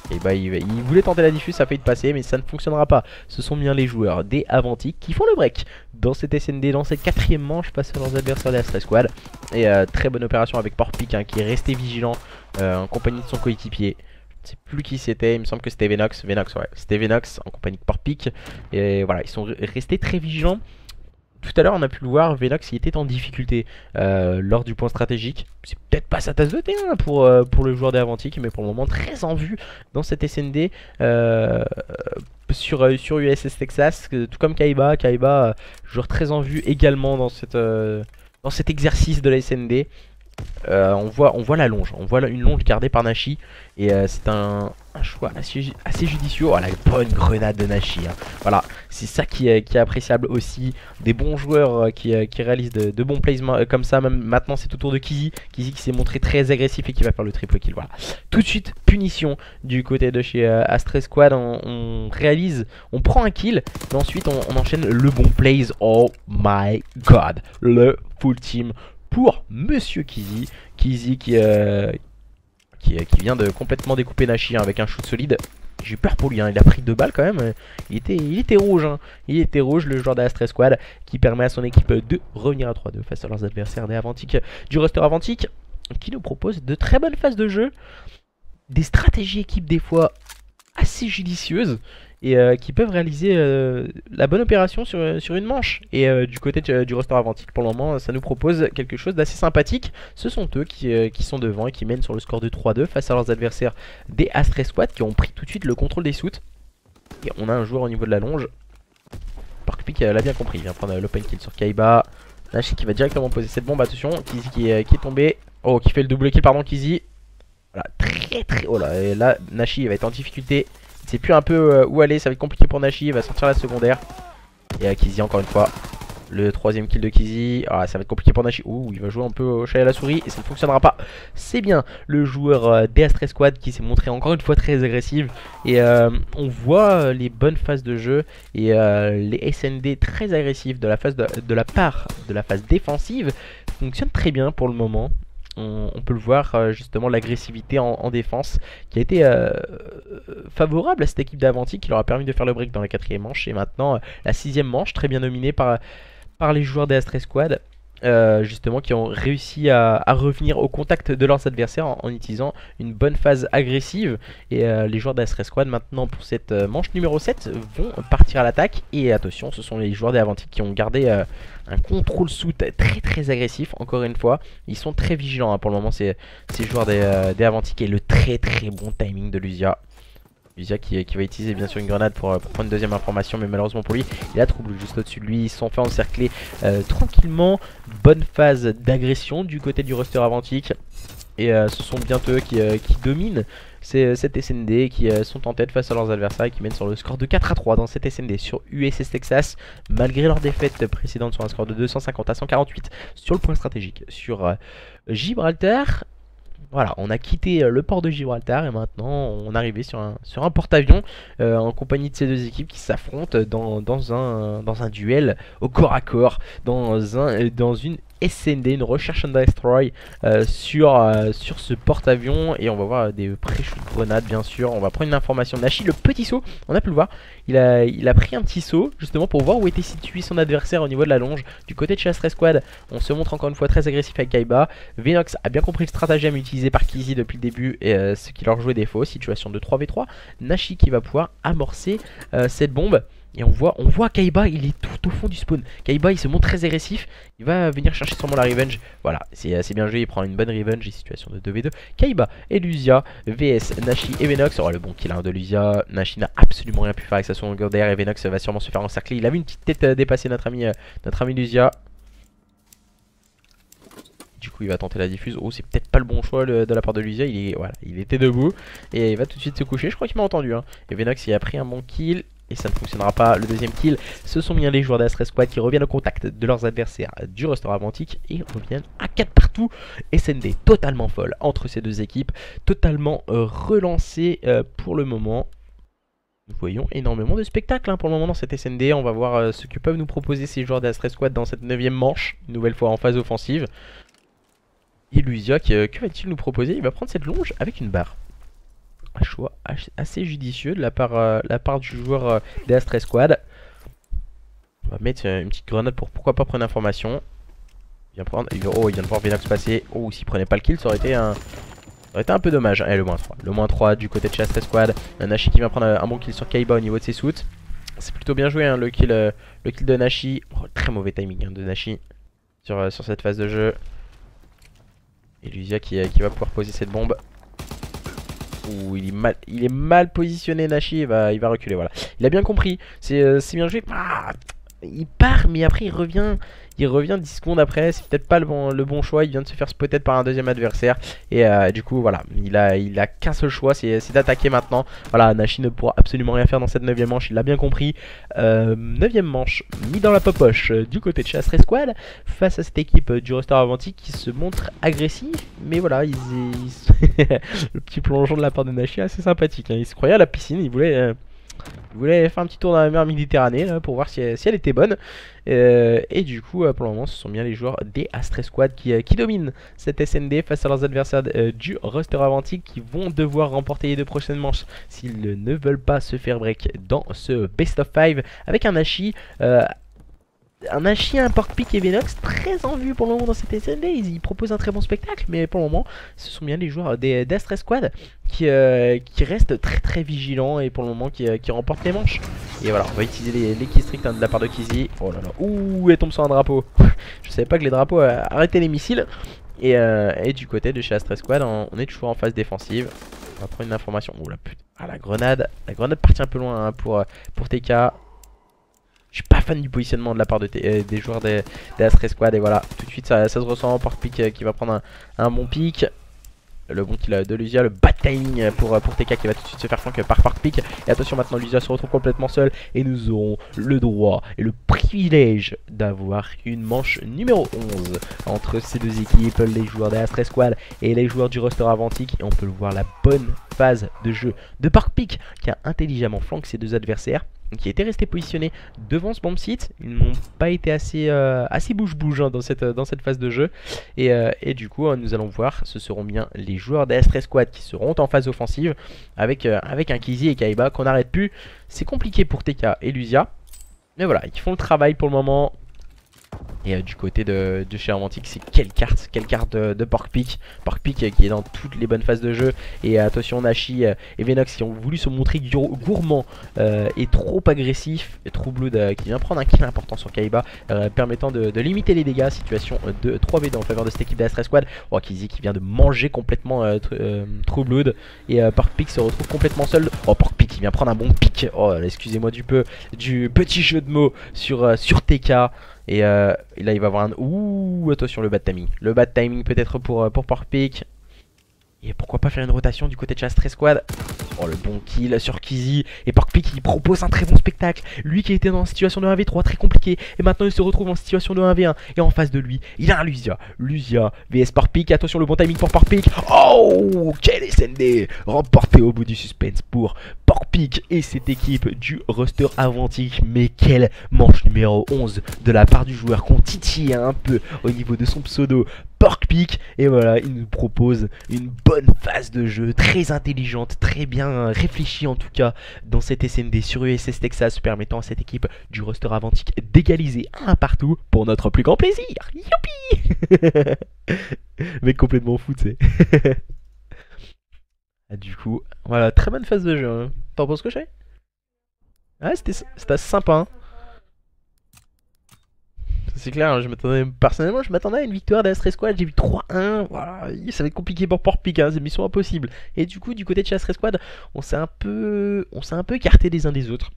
Kaiba il voulait tenter la diffuse, ça a failli passer mais ça ne fonctionnera pas. Ce sont bien les joueurs des Avantic qui font le break dans cette SND, dans cette quatrième manche face à leurs adversaires de Astre Squad. Et très bonne opération avec Porkpik hein, qui est resté vigilant en compagnie de son coéquipier. Je ne sais plus qui c'était, il me semble que c'était Venox. Ouais, c'était Venox en compagnie de Porkpik. Et voilà, ils sont restés très vigilants. Tout à l'heure on a pu le voir, Venox il était en difficulté lors du point stratégique. C'est peut-être pas sa tasse de thé hein, pour le joueur des Avantic, mais pour le moment très en vue dans cette SND sur USS Texas, tout comme Kaiba. Joueur très en vue également dans cet exercice de la SND. On voit la longe, on voit une longe gardée par Nashi. Et c'est un choix assez judicieux. Oh la bonne grenade de Nashi hein. Voilà, c'est ça qui est appréciable aussi. Des bons joueurs qui réalisent de bons plays comme ça. Même maintenant c'est au tour de Kizzy qui s'est montré très agressif et qui va faire le triple kill. Voilà, tout de suite punition du côté de chez Astre Squad. On prend un kill, mais ensuite on enchaîne le bon plays. Oh my god, le full team pour Monsieur Kizzy. Kizzy qui vient de complètement découper Nashi hein, avec un shoot solide. J'ai peur pour lui, hein. Il a pris 2 balles quand même. Il était rouge, hein. Il était rouge, le joueur d'Astre Squad qui permet à son équipe de revenir à 3-2 face à leurs adversaires des Avantic, du roster Avantic, qui nous propose de très bonnes phases de jeu, des stratégies équipes des fois assez judicieuses et qui peuvent réaliser la bonne opération sur une manche. Et du côté du roster Avantic pour le moment ça nous propose quelque chose d'assez sympathique. Ce sont eux qui sont devant et qui mènent sur le score de 3-2 face à leurs adversaires des Astre Squad qui ont pris tout de suite le contrôle des soutes. Et on a un joueur au niveau de la longe. Porkpik l'a bien compris, il vient prendre l'open kill sur Kaiba. Nashi qui va directement poser cette bombe, attention. Kizzy qui est tombé. Oh, qui fait le double kill, pardon Kizzy. Voilà, très oh là, et là Nashi va être en difficulté. Il sait plus un peu où aller, ça va être compliqué pour Nashi, il va sortir la secondaire. Et Kizzy encore une fois. Le troisième kill de Kizzy. Ah, ça va être compliqué pour Nashi. Ouh, il va jouer un peu au chat et à la souris et ça ne fonctionnera pas. C'est bien le joueur d'Astre Squad qui s'est montré encore une fois très agressif. Et on voit les bonnes phases de jeu et les SND très agressifs de la phase de la part de la phase défensive fonctionnent très bien pour le moment. On peut le voir justement l'agressivité en défense qui a été favorable à cette équipe d'Avanti qui leur a permis de faire le break dans la 4ème manche. Et maintenant la 6ème manche très bien dominée par les joueurs des Astre Squad justement qui ont réussi à revenir au contact de leurs adversaires en utilisant une bonne phase agressive. Et les joueurs d'Astre Squad maintenant pour cette manche numéro 7 vont partir à l'attaque. Et attention, ce sont les joueurs des Avanti qui ont gardé un contrôle soute très agressif. Encore une fois, ils sont très vigilants hein, pour le moment ces joueurs des Avanti et le très bon timing de Lusia. Lusia qui va utiliser bien sûr une grenade pour prendre une deuxième information, mais malheureusement pour lui, il a trouble juste au-dessus de lui. Ils se sont fait encercler tranquillement. Bonne phase d'agression du côté du roster Avantique. Et ce sont bientôt eux qui dominent cette SND, qui sont en tête face à leurs adversaires et qui mènent sur le score de 4-3 dans cette SND sur USS Texas. Malgré leur défaite précédente sur un score de 250 à 148 sur le point stratégique sur Gibraltar. Voilà, on a quitté le port de Gibraltar et maintenant on est arrivé sur un porte-avions en compagnie de ces deux équipes qui s'affrontent dans un duel au corps à corps, dans une SND, une Research and Destroy sur ce porte-avions. Et on va voir des pré-shoots de grenades bien sûr. On va prendre une information de Nashi, le petit saut, on a pu le voir. Il a pris un petit saut justement pour voir où était situé son adversaire au niveau de la longe. Du côté de chez Astre Squad, on se montre encore une fois très agressif avec Kaiba. Venox a bien compris le stratagème utilisé par Kizzy depuis le début et ce qui leur jouait défaut. Situation de 3v3. Nashi qui va pouvoir amorcer cette bombe. Et on voit Kaiba, il est tout au fond du spawn. Kaiba il se montre très agressif. Il va venir chercher sûrement la revenge. Voilà, c'est bien joué, il prend une bonne revenge. Et situation de 2v2. Kaiba et Lusia, VS, Nashi et Venox. Oh le bon kill de Lusia. Nashi n'a absolument rien pu faire avec sa secondaire. Et Venox va sûrement se faire encercler. Il a vu une petite tête dépasser notre ami Lusia. Du coup il va tenter la diffuse. Oh c'est peut-être pas le bon choix de la part de Lusia. Il était debout. Et il va tout de suite se coucher. Je crois qu'il m'a entendu hein. Et Venox il a pris un bon kill. Et ça ne fonctionnera pas. Le deuxième kill, ce sont bien les joueurs d'Astre Squad qui reviennent au contact de leurs adversaires du roster Avantique et reviennent à 4 partout. SND totalement folle entre ces deux équipes, totalement relancée pour le moment. Nous voyons énormément de spectacles hein, pour le moment dans cette SND. On va voir ce que peuvent nous proposer ces joueurs d'Astre Squad dans cette 9ème manche, une nouvelle fois en phase offensive. Et Lusia, que va-t-il nous proposer? Il va prendre cette longe avec une barre. Un choix assez judicieux de la part du joueur d'Astre Squad. On va mettre une petite grenade pour pourquoi pas prendre information. Il vient de voir Venox passer. Oh, s'il prenait pas le kill, ça aurait été un peu dommage. Allez, le moins 3. Le moins 3 du côté de chez Astre Squad. Un Nashi qui vient prendre un bon kill sur Kaiba au niveau de ses soutes. C'est plutôt bien joué hein, le kill de Nashi. Oh, très mauvais timing hein, de Nashi sur cette phase de jeu. Et Lusia qui va pouvoir poser cette bombe. Ouh, il est mal positionné Nashi, il va reculer, voilà. Il a bien compris, c'est bien joué. Ah, il part mais après il revient 10 secondes après. C'est peut-être pas le bon choix, il vient de se faire spotter par un deuxième adversaire. Et du coup voilà, il a qu'un seul choix, c'est d'attaquer maintenant. Voilà, Nashi ne pourra absolument rien faire dans cette 9ème manche, il l'a bien compris. 9ème manche, mis dans la popoche du côté de chez Astre Squad. Face à cette équipe du roster Avantique qui se montre agressif. Mais voilà, le petit plongeon de la part de Nashi assez sympathique hein. Il se croyait à la piscine, il voulait faire un petit tour dans la mer Méditerranée là, pour voir si elle était bonne. Et du coup, pour le moment, ce sont bien les joueurs des Astre Squad qui dominent cette SND face à leurs adversaires du roster Avantique qui vont devoir remporter les 2 prochaines manches s'ils ne veulent pas se faire break dans ce best of 5 avec un Nashi. Un porte-pique et Venox très en vue pour le moment dans cette SND. Ils proposent un très bon spectacle, mais pour le moment, ce sont bien les joueurs d'Astre Squad qui restent très vigilants et pour le moment qui remportent les manches. Et voilà, on va utiliser les killstreaks hein, de la part de Kizzy. Oh là là, ouh, elle tombe sur un drapeau. Je savais pas que les drapeaux arrêtaient les missiles. Et du côté de chez Astre Squad, on est toujours en phase défensive. On va prendre une information. Oh la putain, ah, la grenade partit un peu loin hein, pour TK. Je suis pas fan du positionnement de la part des joueurs des Astre Squad. Et voilà, tout de suite ça se ressent en porte-pique qui va prendre un bon pic. Le bon kill de Lusia, le bad timing pour TK qui va tout de suite se faire flank par Parkpick. Et attention maintenant, Lusia se retrouve complètement seul et nous aurons le droit et le privilège d'avoir une manche numéro 11 entre ces deux équipes, les joueurs de Astra Squad et les joueurs du roster Avantique. Et on peut le voir, la bonne phase de jeu de Parkpick qui a intelligemment flanqué ses deux adversaires, qui était resté positionné devant ce bomb site. Ils n'ont pas été assez bouge-bouge hein, dans cette phase de jeu. Et du coup, nous allons voir, ce seront bien les joueurs d'Astra Squad qui seront en phase offensive avec un Kizzy et Kaiba qu'on n'arrête plus. C'est compliqué pour TK et Lusia. Mais voilà, ils font le travail pour le moment. Et du côté de chez Avantique, c'est quelle carte de Parkpick. Parkpick qui est dans toutes les bonnes phases de jeu. Et attention, Nashi et Venox qui ont voulu se montrer gourmands et trop agressifs. Et Trueblood qui vient prendre un kill important sur Kaiba, permettant de limiter les dégâts. Situation de 3v2 en faveur de cette équipe d'Astra Squad. Oh, Kizzy qui vient de manger complètement Trueblood. Et Parkpick se retrouve complètement seul. Oh, Parkpick qui vient prendre un bon pick. Oh, excusez-moi du petit jeu de mots sur TK. Et là il va avoir un... Ouh, attention le bad timing. Le bad timing peut-être pour Parkpick. Et pourquoi pas faire une rotation du côté de Astra Squad. Oh, le bon kill sur Kizzy. Et Parkpick il propose un très bon spectacle. Lui qui était dans une situation de 1v3 très compliqué. Et maintenant il se retrouve en situation de 1v1. Et en face de lui, il a un Lusia. Lusia vs Parkpick. Attention le bon timing pour Parkpick. Oh, quel SND remporté au bout du suspense pour Parkpick et cette équipe du roster Avantique. Mais quelle manche numéro 11 de la part du joueur qu'on titille un peu au niveau de son pseudo Parkpick. Et voilà, il nous propose une bonne phase de jeu, très intelligente, très bien réfléchie en tout cas dans cette SND sur USS Texas, permettant à cette équipe du roster Avantique d'égaliser un partout pour notre plus grand plaisir. Youpi. Mec complètement fou, tu sais. Du coup, voilà, très bonne phase de jeu. Hein. T'en penses que je fais? Ah, c'était assez sympa. Hein. C'est clair, hein, personnellement je m'attendais à une victoire d'Astra Squad, j'ai vu 3-1, voilà, ça va être compliqué pour Parkpick, hein, c'est mission impossible. Et du coup du côté de chez Astra Squad, on s'est un peu écarté les uns des autres.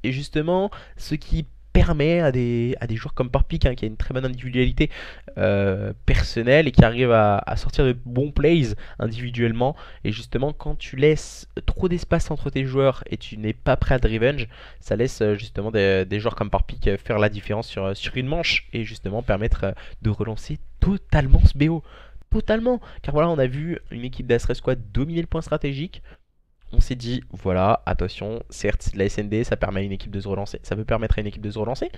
Et justement, ce qui permet à des joueurs comme Parkpick, hein, qui a une très bonne individualité personnelle et qui arrive à sortir de bons plays individuellement. Et justement, quand tu laisses trop d'espace entre tes joueurs et tu n'es pas prêt à te revenge, ça laisse justement des joueurs comme Parkpick faire la différence sur une manche et justement permettre de relancer totalement ce BO. Totalement, car voilà, on a vu une équipe d'Astra Squad dominer le point stratégique. On s'est dit, voilà, attention, certes, la SND, ça permet à une équipe de se relancer. Ça peut permettre à une équipe de se relancer.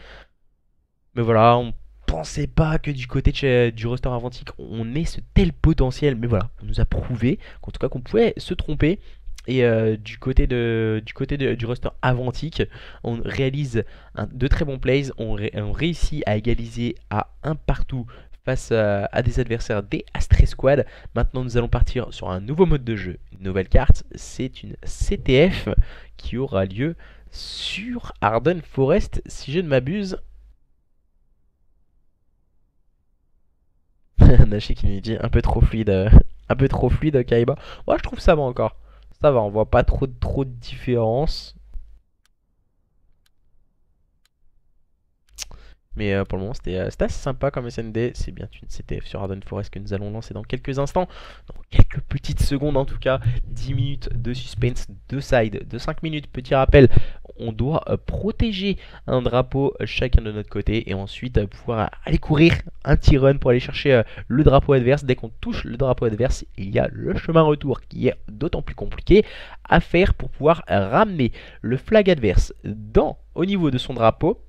Mais voilà, on pensait pas que du côté du roster Avantique, on ait ce tel potentiel. Mais voilà, on nous a prouvé qu'en tout cas, qu'on pouvait se tromper. Et du côté du roster Avantique, on réalise de très bons plays. On réussit à égaliser à un partout face à des adversaires des Astra Squad. Maintenant nous allons partir sur un nouveau mode de jeu, une nouvelle carte, c'est une CTF qui aura lieu sur Arden Forest si je ne m'abuse. Nashi qui nous dit un peu trop fluide Kaiba. Moi je trouve ça va encore, ça va, on voit pas trop de différence. Mais pour le moment c'était assez sympa comme SND. C'est bien une CTF sur Arden Forest que nous allons lancer dans quelques instants. Dans quelques petites secondes en tout cas. 10 minutes de suspense, 2 sides de 5 minutes. Petit rappel, on doit protéger un drapeau chacun de notre côté. Et ensuite pouvoir aller courir un petit run pour aller chercher le drapeau adverse. Dès qu'on touche le drapeau adverse, il y a le chemin retour qui est d'autant plus compliqué à faire pour pouvoir ramener le flag adverse au niveau de son drapeau.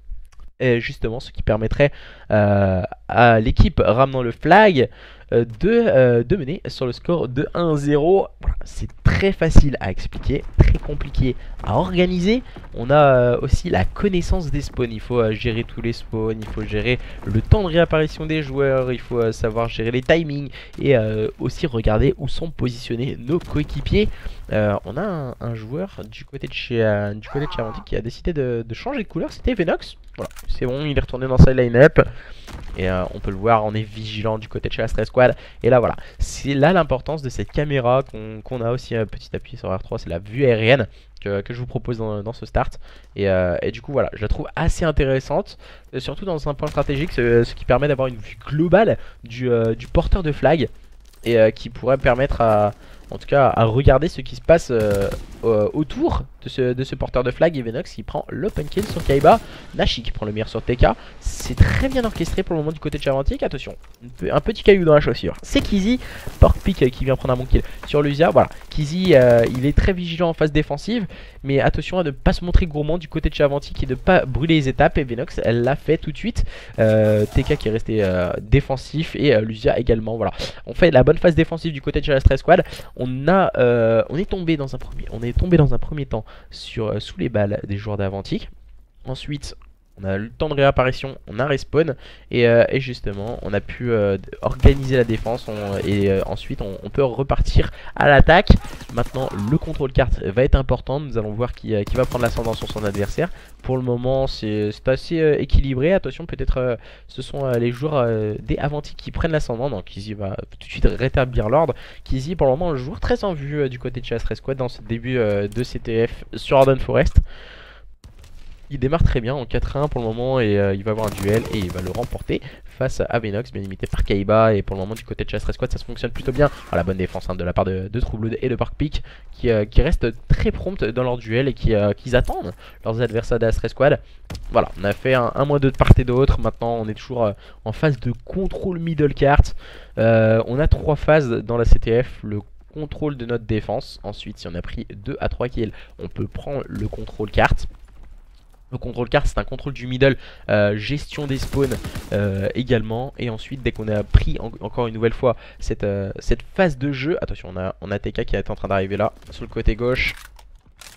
Justement, ce qui permettrait à l'équipe ramenant le flag de mener sur le score de 1-0. Voilà, c'est très facile à expliquer, très compliqué à organiser. On a aussi la connaissance des spawns. Il faut gérer tous les spawns, il faut gérer le temps de réapparition des joueurs, il faut savoir gérer les timings et aussi regarder où sont positionnés nos coéquipiers. On a un joueur du côté de chez Avantique qui a décidé de changer de couleur, c'était Venox. Voilà, c'est bon, il est retourné dans sa line-up. Et on peut le voir, on est vigilant du côté de chez Astra Squad. Et là voilà, c'est là l'importance de cette caméra qu'on a aussi, petit appui sur R3, c'est la vue aérienne que je vous propose dans ce start. Et du coup voilà, je la trouve assez intéressante, surtout dans un point stratégique, ce qui permet d'avoir une vue globale du porteur de flag. et qui pourrait permettre en tout cas à regarder ce qui se passe autour de ce porteur de flag. Et Venox qui prend l'open kill sur Kaiba. Nashi qui prend le meilleur sur TK. C'est très bien orchestré pour le moment du côté de Chavantique. Attention, un petit caillou dans la chaussure. C'est Kizzy, Porkpick qui vient prendre un bon kill sur Lucia. Voilà, Kizzy il est très vigilant en phase défensive, mais attention à ne pas se montrer gourmand du côté de Chavantique et de ne pas brûler les étapes. Et Venox elle l'a fait tout de suite. TK qui est resté défensif et Lucia également. Voilà, on fait la bonne phase défensive du côté de Stray Squad. On est tombé dans un premier temps sous les balles des joueurs d'Avantique. Ensuite on a eu le temps de réapparition, on a respawn et justement on a pu organiser la défense ensuite on peut repartir à l'attaque. Maintenant le contrôle carte va être important, nous allons voir qui va prendre l'ascendant sur son adversaire. Pour le moment c'est assez équilibré, attention peut-être ce sont les joueurs des Avantique qui prennent l'ascendant. Donc Kizzy va tout de suite rétablir l'ordre. Kizzy pour le moment un joueur très en vue du côté de Stray Squad dans ce début de CTF sur Arden Forest. Il démarre très bien en 4-1 pour le moment et il va avoir un duel et il va le remporter face à Venox, bien imité par Kaiba. Et pour le moment du côté de Stray Squad ça se fonctionne plutôt bien. Alors, la bonne défense de la part de Troubled et de Porkpick qui restent très promptes dans leur duel et qui attendent leurs adversaires d'Stray Squad. Voilà, on a fait un -2 de part et d'autre. Maintenant on est toujours en phase de contrôle middle cart. On a 3 phases dans la CTF. Le contrôle de notre défense. Ensuite si on a pris 2 à 3 kills on peut prendre le contrôle carte. Le contrôle carte c'est un contrôle du middle, gestion des spawns également. Et ensuite dès qu'on a pris encore une nouvelle fois cette phase de jeu, attention on a TK qui est en train d'arriver là sur le côté gauche.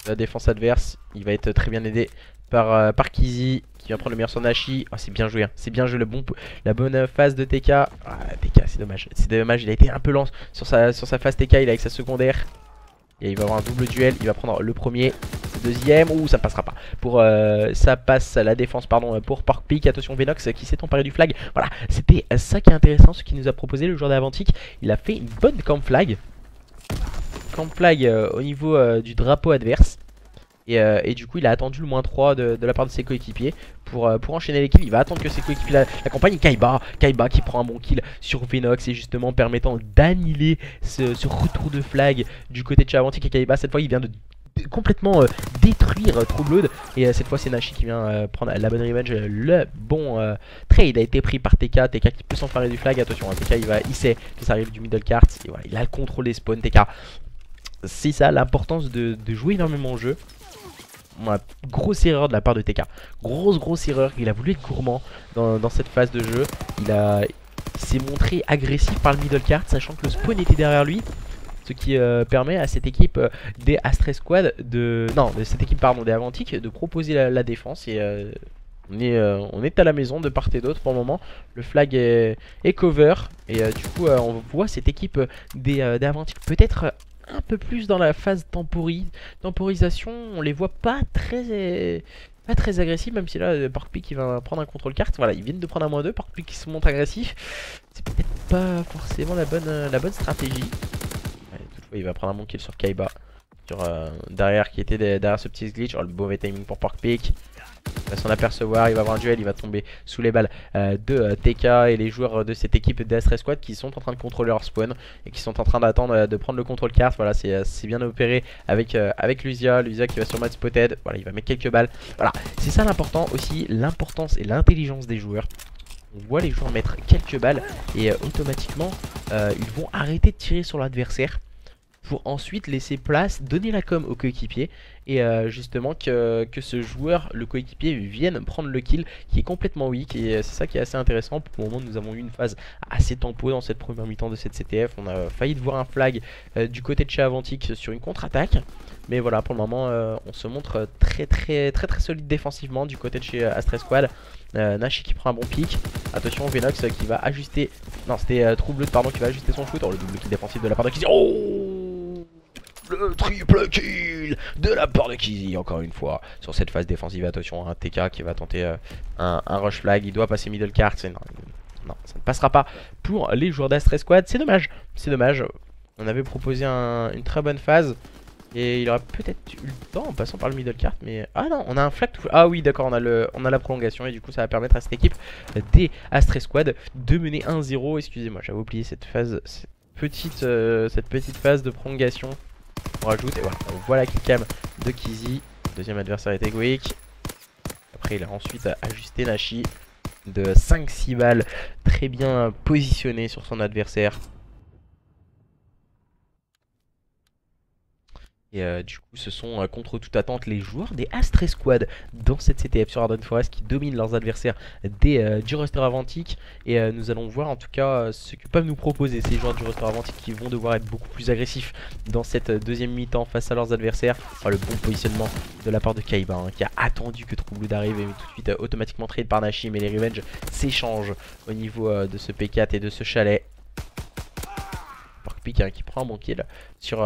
La défense adverse, il va être très bien aidé par Kizzy qui va prendre le meilleur sur Nashi. Oh, c'est bien joué, hein. C'est bien joué la bonne phase de TK. Ah, TK c'est dommage, il a été un peu lent sur sa phase TK, il est avec sa secondaire. Et il va avoir un double duel, il va prendre le premier, le deuxième, ouh ça passera pas. Ça passe à la défense pardon pour Porkpick. Attention Venox qui s'est emparé du flag. Voilà, c'était ça qui est intéressant, ce qu'il nous a proposé le joueur d'Avantique. Il a fait une bonne camp flag. Camp flag au niveau du drapeau adverse. Et du coup il a attendu le -3 de la part de ses coéquipiers pour enchaîner les kills. Il va attendre que ses coéquipiers l'accompagnent. Kaiba qui prend un bon kill sur Venox et justement permettant d'annuler ce retour de flag du côté de Chavantique. Et Kaiba cette fois il vient de complètement détruire Troubled. Et cette fois c'est Nashi qui vient prendre la bonne revenge. Le bon trade a été pris par TK. TK qui peut s'emparer du flag. Attention hein, TK il sait que ça arrive du middle cart. Et voilà, il a le contrôle des spawns. TK, c'est ça l'importance de jouer énormément au jeu. Grosse erreur de la part de TK. Grosse erreur. Il a voulu être gourmand dans cette phase de jeu. Il s'est montré agressif par le middle cart, sachant que le spawn était derrière lui. Ce qui permet à cette équipe des Stray Squad de cette équipe pardon des Avantique de proposer la défense. Et on est à la maison de part et d'autre pour le moment. Le flag est cover. Et du coup on voit cette équipe des Avantique peut-être un peu plus dans la phase temporisation. On les voit pas très agressifs, même si là Porkpick il va prendre un contrôle carte. Voilà, ils viennent de prendre un -2. Porkpick qui se montre agressif, c'est peut-être pas forcément la bonne stratégie. Ouais, toutefois il va prendre un bon kill sur Kaiba sur derrière qui était derrière ce petit glitch. Oh, le mauvais timing pour Porkpick. Il va s'en apercevoir, il va avoir un duel, il va tomber sous les balles de TK et les joueurs de cette équipe d'Stray Squad qui sont en train de contrôler leur spawn et qui sont en train d'attendre de prendre le contrôle carte. Voilà, c'est bien opéré avec Lucia qui va sur Mad Spotted. Voilà, il va mettre quelques balles. Voilà, c'est ça l'important aussi, l'importance et l'intelligence des joueurs. On voit les joueurs mettre quelques balles et automatiquement ils vont arrêter de tirer sur l'adversaire pour ensuite laisser place, donner la com au coéquipier et justement que ce joueur, le coéquipier, vienne prendre le kill qui est complètement weak. Et c'est ça qui est assez intéressant. Pour le moment nous avons eu une phase assez tempo dans cette première mi-temps de cette CTF. On a failli voir un flag du côté de chez Avantique sur une contre-attaque. Mais voilà, pour le moment on se montre très solide défensivement du côté de chez Stray Squad. Nashi qui prend un bon pic. Attention Venox qui va ajuster. Non, c'était Troubled pardon qui va ajuster son shoot. Oh, le double kill défensif de la part de Kizzy. Oh, le triple kill de la part de Kizzy encore une fois sur cette phase défensive. Attention un TK qui va tenter un rush flag. Il doit passer middle cart. Non, ça ne passera pas pour les joueurs d'Stray Squad. C'est dommage. On avait proposé une très bonne phase. Et il aurait peut-être eu le temps en passant par le middle cart. Mais ah non, on a un flag to... Ah oui d'accord, on a la prolongation. Et du coup ça va permettre à cette équipe des Stray Squad de mener 1-0. Excusez-moi, j'avais oublié cette phase. cette petite phase de prolongation. On rajoute, et voilà, on voit la killcam de Kizzy. Deuxième adversaire est Egoic. Après il a ensuite ajusté Nashi de 5-6 balles, très bien positionné sur son adversaire. Et du coup ce sont contre toute attente les joueurs des Astre Squad dans cette CTF sur Ardent Forest qui dominent leurs adversaires du roster Avantique. Et nous allons voir en tout cas ce que peuvent nous proposer ces joueurs du roster Avantique qui vont devoir être beaucoup plus agressifs dans cette deuxième mi-temps face à leurs adversaires. Le bon positionnement de la part de Kaiba qui a attendu que Troubled arrive et tout de suite automatiquement trade par Nashi. Mais les Revenge s'échangent au niveau de ce P4 et de ce chalet. Porkpick qui prend un bon kill sur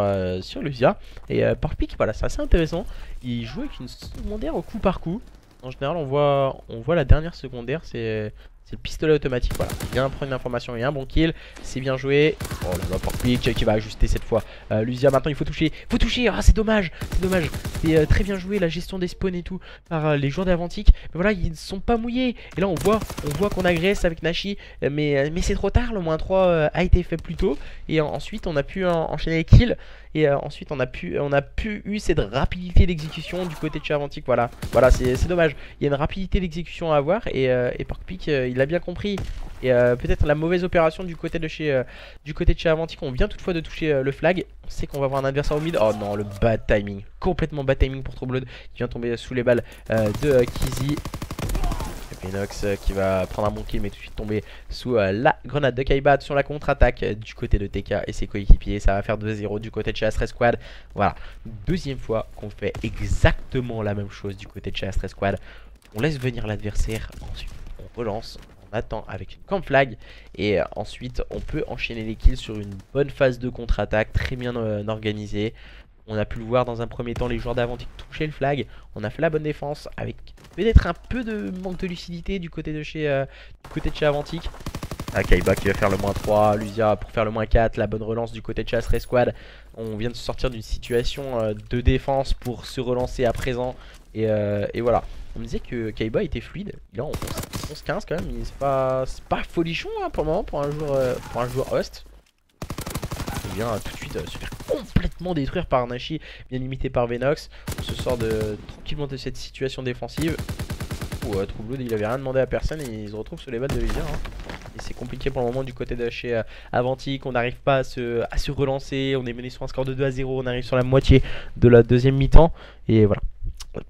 Lucia. Et Porkpick, voilà, c'est assez intéressant. Il joue avec une secondaire au coup par coup. En général, on voit la dernière secondaire, c'est le pistolet automatique. Voilà, il vient prendre une information et un bon kill. C'est bien joué. Oh là là, Porkpick qui va ajuster cette fois. Lucia, maintenant il faut toucher. Ah, c'est dommage. C'est très bien joué la gestion des spawns et tout par les joueurs d'Avantique. Mais voilà, ils ne sont pas mouillés. Et là, on voit qu'on agresse avec Nashi. Mais c'est trop tard. Le moins 3 a été fait plus tôt. Et ensuite, on a pu enchaîner les kills. Et ensuite, on a pu eu cette rapidité d'exécution du côté de chez Avantique. Voilà, c'est dommage. Il y a une rapidité d'exécution à avoir. Et Porkpick, il l'a bien compris. Et peut-être la mauvaise opération du côté de chez Avantique. On vient toutefois de toucher le flag. On sait qu'on va avoir un adversaire au mid. Oh non, le bad timing. Complètement bad timing pour Troubled qui vient tomber sous les balles de Kizzy. Venox qui va prendre un bon kill mais tout de suite tomber sous la grenade de Kaiba sur la contre-attaque du côté de TK et ses coéquipiers. Ça va faire 2-0 du côté de chez Astre Squad. Voilà, deuxième fois qu'on fait exactement la même chose du côté de chez Astre Squad. On laisse venir l'adversaire, ensuite on relance, on attend avec une camp flag et ensuite on peut enchaîner les kills sur une bonne phase de contre-attaque très bien organisée. On a pu le voir dans un premier temps, les joueurs d'Avantique toucher le flag. On a fait la bonne défense avec peut-être un peu de manque de lucidité du côté de chez Avantique. Kaiba qui va faire le moins 3, Lucia pour faire le moins 4, la bonne relance du côté de chez Astre Squad. On vient de sortir d'une situation de défense pour se relancer à présent. Et voilà, on me disait que Kaiba était fluide. Il est en 11-15 quand même, c'est pas folichon hein, pour le moment pour un joueur host. Il vient tout de suite se faire complètement détruire par Nashi, bien limité par Venox. On se sort tranquillement de cette situation défensive où Troubled il avait rien demandé à personne et il se retrouve sur les balles de Lydia Et c'est compliqué pour le moment du côté de chez Avantique. On n'arrive pas à se relancer. On est mené sur un score de 2-0. On arrive sur la moitié de la deuxième mi-temps. Et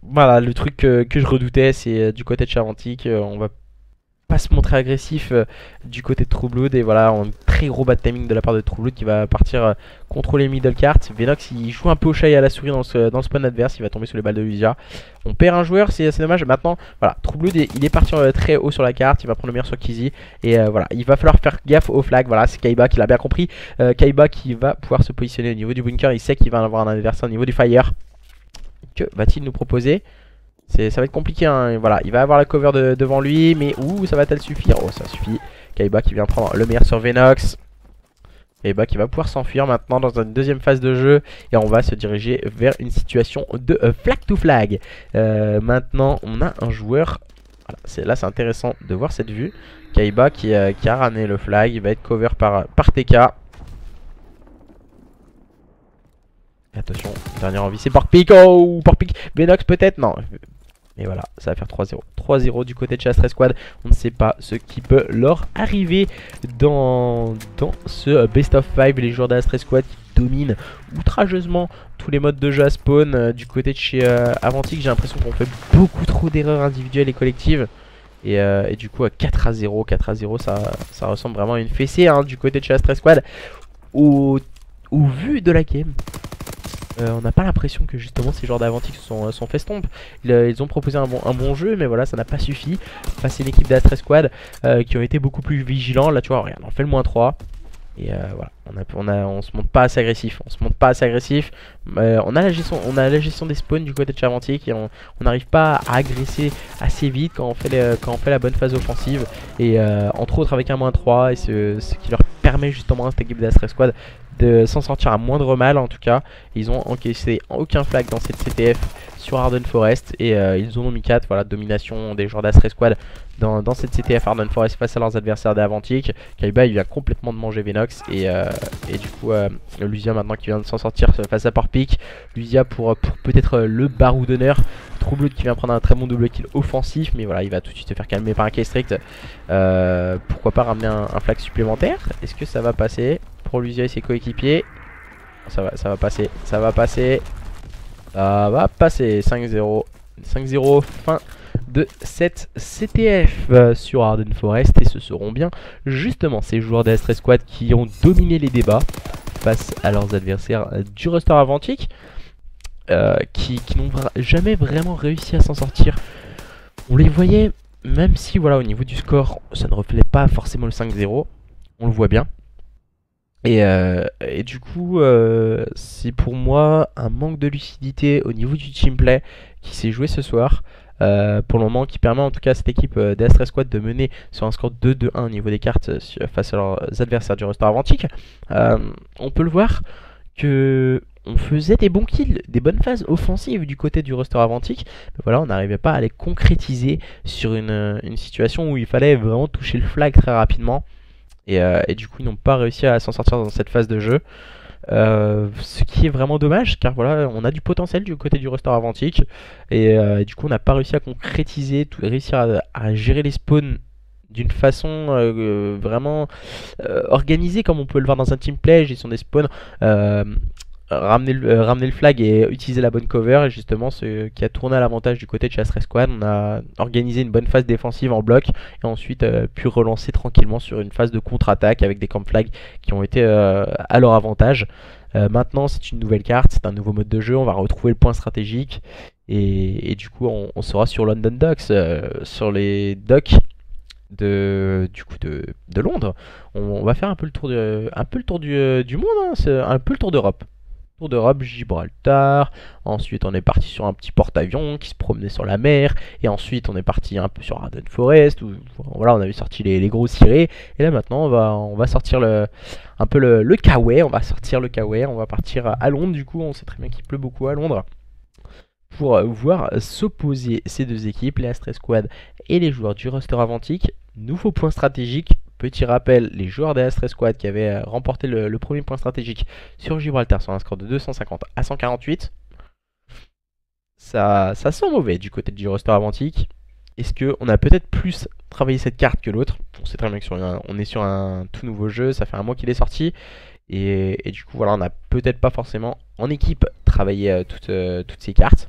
voilà, le truc que je redoutais, c'est du côté de chez Avantique. On va pas se montrer agressif du côté de Troubled. Et voilà, un très gros bad timing de la part de Troubled qui va partir contrôler middle cart. Venox il joue un peu au chat et à la souris dans le spawn adverse. Il va tomber sous les balles de Lucia. On perd un joueur, c'est assez dommage. Maintenant, voilà, Troubled il est parti très haut sur la carte. Il va prendre le meilleur sur Kizzy. Et voilà, il va falloir faire gaffe au flag. Voilà, c'est Kaiba qui l'a bien compris. Kaiba qui va pouvoir se positionner au niveau du bunker. Il sait qu'il va avoir un adversaire au niveau du fire. Que va-t-il nous proposer? Ça va être compliqué hein. Et voilà, il va avoir la cover devant lui. Mais où ça va-t-elle suffire? Oh, ça suffit. Kaiba qui vient prendre le meilleur sur Venox. Kaiba qui va pouvoir s'enfuir maintenant dans une deuxième phase de jeu. Et on va se diriger vers une situation de flag to flag. Maintenant on a un joueur. Voilà, là c'est intéressant de voir cette vue. Kaiba qui a ramené le flag. Il va être cover par TK. Attention, dernière envie, c'est Porkpick. Oh, Porkpick, Venox peut-être. Non, et voilà, ça va faire 3-0. 3-0 du côté de chez Astre Squad. On ne sait pas ce qui peut leur arriver dans ce best of 5. Les joueurs d'Astre Squad qui dominent outrageusement tous les modes de jeu à spawn. Du côté de chez Avantique, j'ai l'impression qu'on fait beaucoup trop d'erreurs individuelles et collectives. Et du coup, à 4-0, ça ressemble vraiment à une fessée hein, du côté de chez Astre Squad. Au vu de la game, on n'a pas l'impression que justement ces joueurs d'Avantique sont fait stomp. Ils ont proposé un bon jeu, mais voilà, ça n'a pas suffi face à une équipe d'Astre Squad qui ont été beaucoup plus vigilants. Là, tu vois, regarde, on fait le moins 3. Et voilà, on se montre pas assez agressif. On a la gestion des spawns du côté de chez Avantique et on n'arrive pas à agresser assez vite quand on fait la bonne phase offensive. Et entre autres avec un moins 3 et ce qui leur permet justement à cette équipe d'Astre Squad de s'en sortir à moindre mal en tout cas. Ils ont encaissé aucun flag dans cette CTF sur Arden Forest et ils en ont mis 4. Voilà, domination des joueurs d'Astre Squad dans cette CTF Arden Forest face à leurs adversaires d'Avantique. Kaiba il vient complètement de manger Venox et du coup Lucia maintenant qui vient de s'en sortir face à Porpic. Lucia pour peut-être le barou d'honneur. Troubled qui vient prendre un très bon double kill offensif, mais voilà il va tout de suite se faire calmer par un K-Strict. Pourquoi pas ramener un flag supplémentaire? Est-ce que ça va passer pour Lucia et ses coéquipiers? Ça va passer, ça va passer. Ça va passer 5-0. 5-0 fin de cette CTF sur Arden Forest. Et ce seront bien justement ces joueurs d'Astre Squad qui ont dominé les débats face à leurs adversaires du roster Avantique, qui n'ont jamais vraiment réussi à s'en sortir. On les voyait, même si voilà au niveau du score ça ne reflète pas forcément le 5-0, on le voit bien. Et du coup c'est pour moi un manque de lucidité au niveau du teamplay qui s'est joué ce soir pour le moment, qui permet en tout cas à cette équipe d'Astre Squad de mener sur un score 2-2-1 au niveau des cartes face à leurs adversaires du roster Avantique. On peut le voir que on faisait des bons kills, des bonnes phases offensives du côté du roster Avantique, mais voilà, on n'arrivait pas à les concrétiser sur une situation où il fallait vraiment toucher le flag très rapidement. Et du coup ils n'ont pas réussi à s'en sortir dans cette phase de jeu, ce qui est vraiment dommage car voilà on a du potentiel du côté du roster Avantique et du coup on n'a pas réussi à concrétiser, réussir à gérer les spawns d'une façon vraiment organisée comme on peut le voir dans un team play, gestion des spawns, ramener le flag et utiliser la bonne cover, et justement ce qui a tourné à l'avantage du côté de chez Astre Squad. On a organisé une bonne phase défensive en bloc et ensuite pu relancer tranquillement sur une phase de contre-attaque avec des camp flags qui ont été à leur avantage. Maintenant c'est une nouvelle carte, c'est un nouveau mode de jeu, on va retrouver le point stratégique et du coup on sera sur London Docks, sur les docks de Londres. On va faire un peu le tour du monde, hein, un peu le tour d'Europe. Tour d'Europe, Gibraltar, ensuite on est parti sur un petit porte-avions qui se promenait sur la mer, et ensuite on est parti un peu sur Arden Forest, où voilà on avait sorti les gros cirés, et là maintenant on va sortir un peu le Kawaii, on va sortir le Kawaii, on va partir à Londres. Du coup on sait très bien qu'il pleut beaucoup à Londres, pour voir s'opposer ces deux équipes, les Astre Squad et les joueurs du roster Avantique. Nouveau point stratégique. Petit rappel, les joueurs des Astre Squad qui avaient remporté le premier point stratégique sur Gibraltar sur un score de 250 à 148. Ça sent mauvais du côté du roster Avantique. Est-ce qu'on a peut-être plus travaillé cette carte que l'autre? On sait très bien qu'on est sur un tout nouveau jeu, ça fait un mois qu'il est sorti. Et du coup voilà, on n'a peut-être pas forcément en équipe travaillé toutes ces cartes.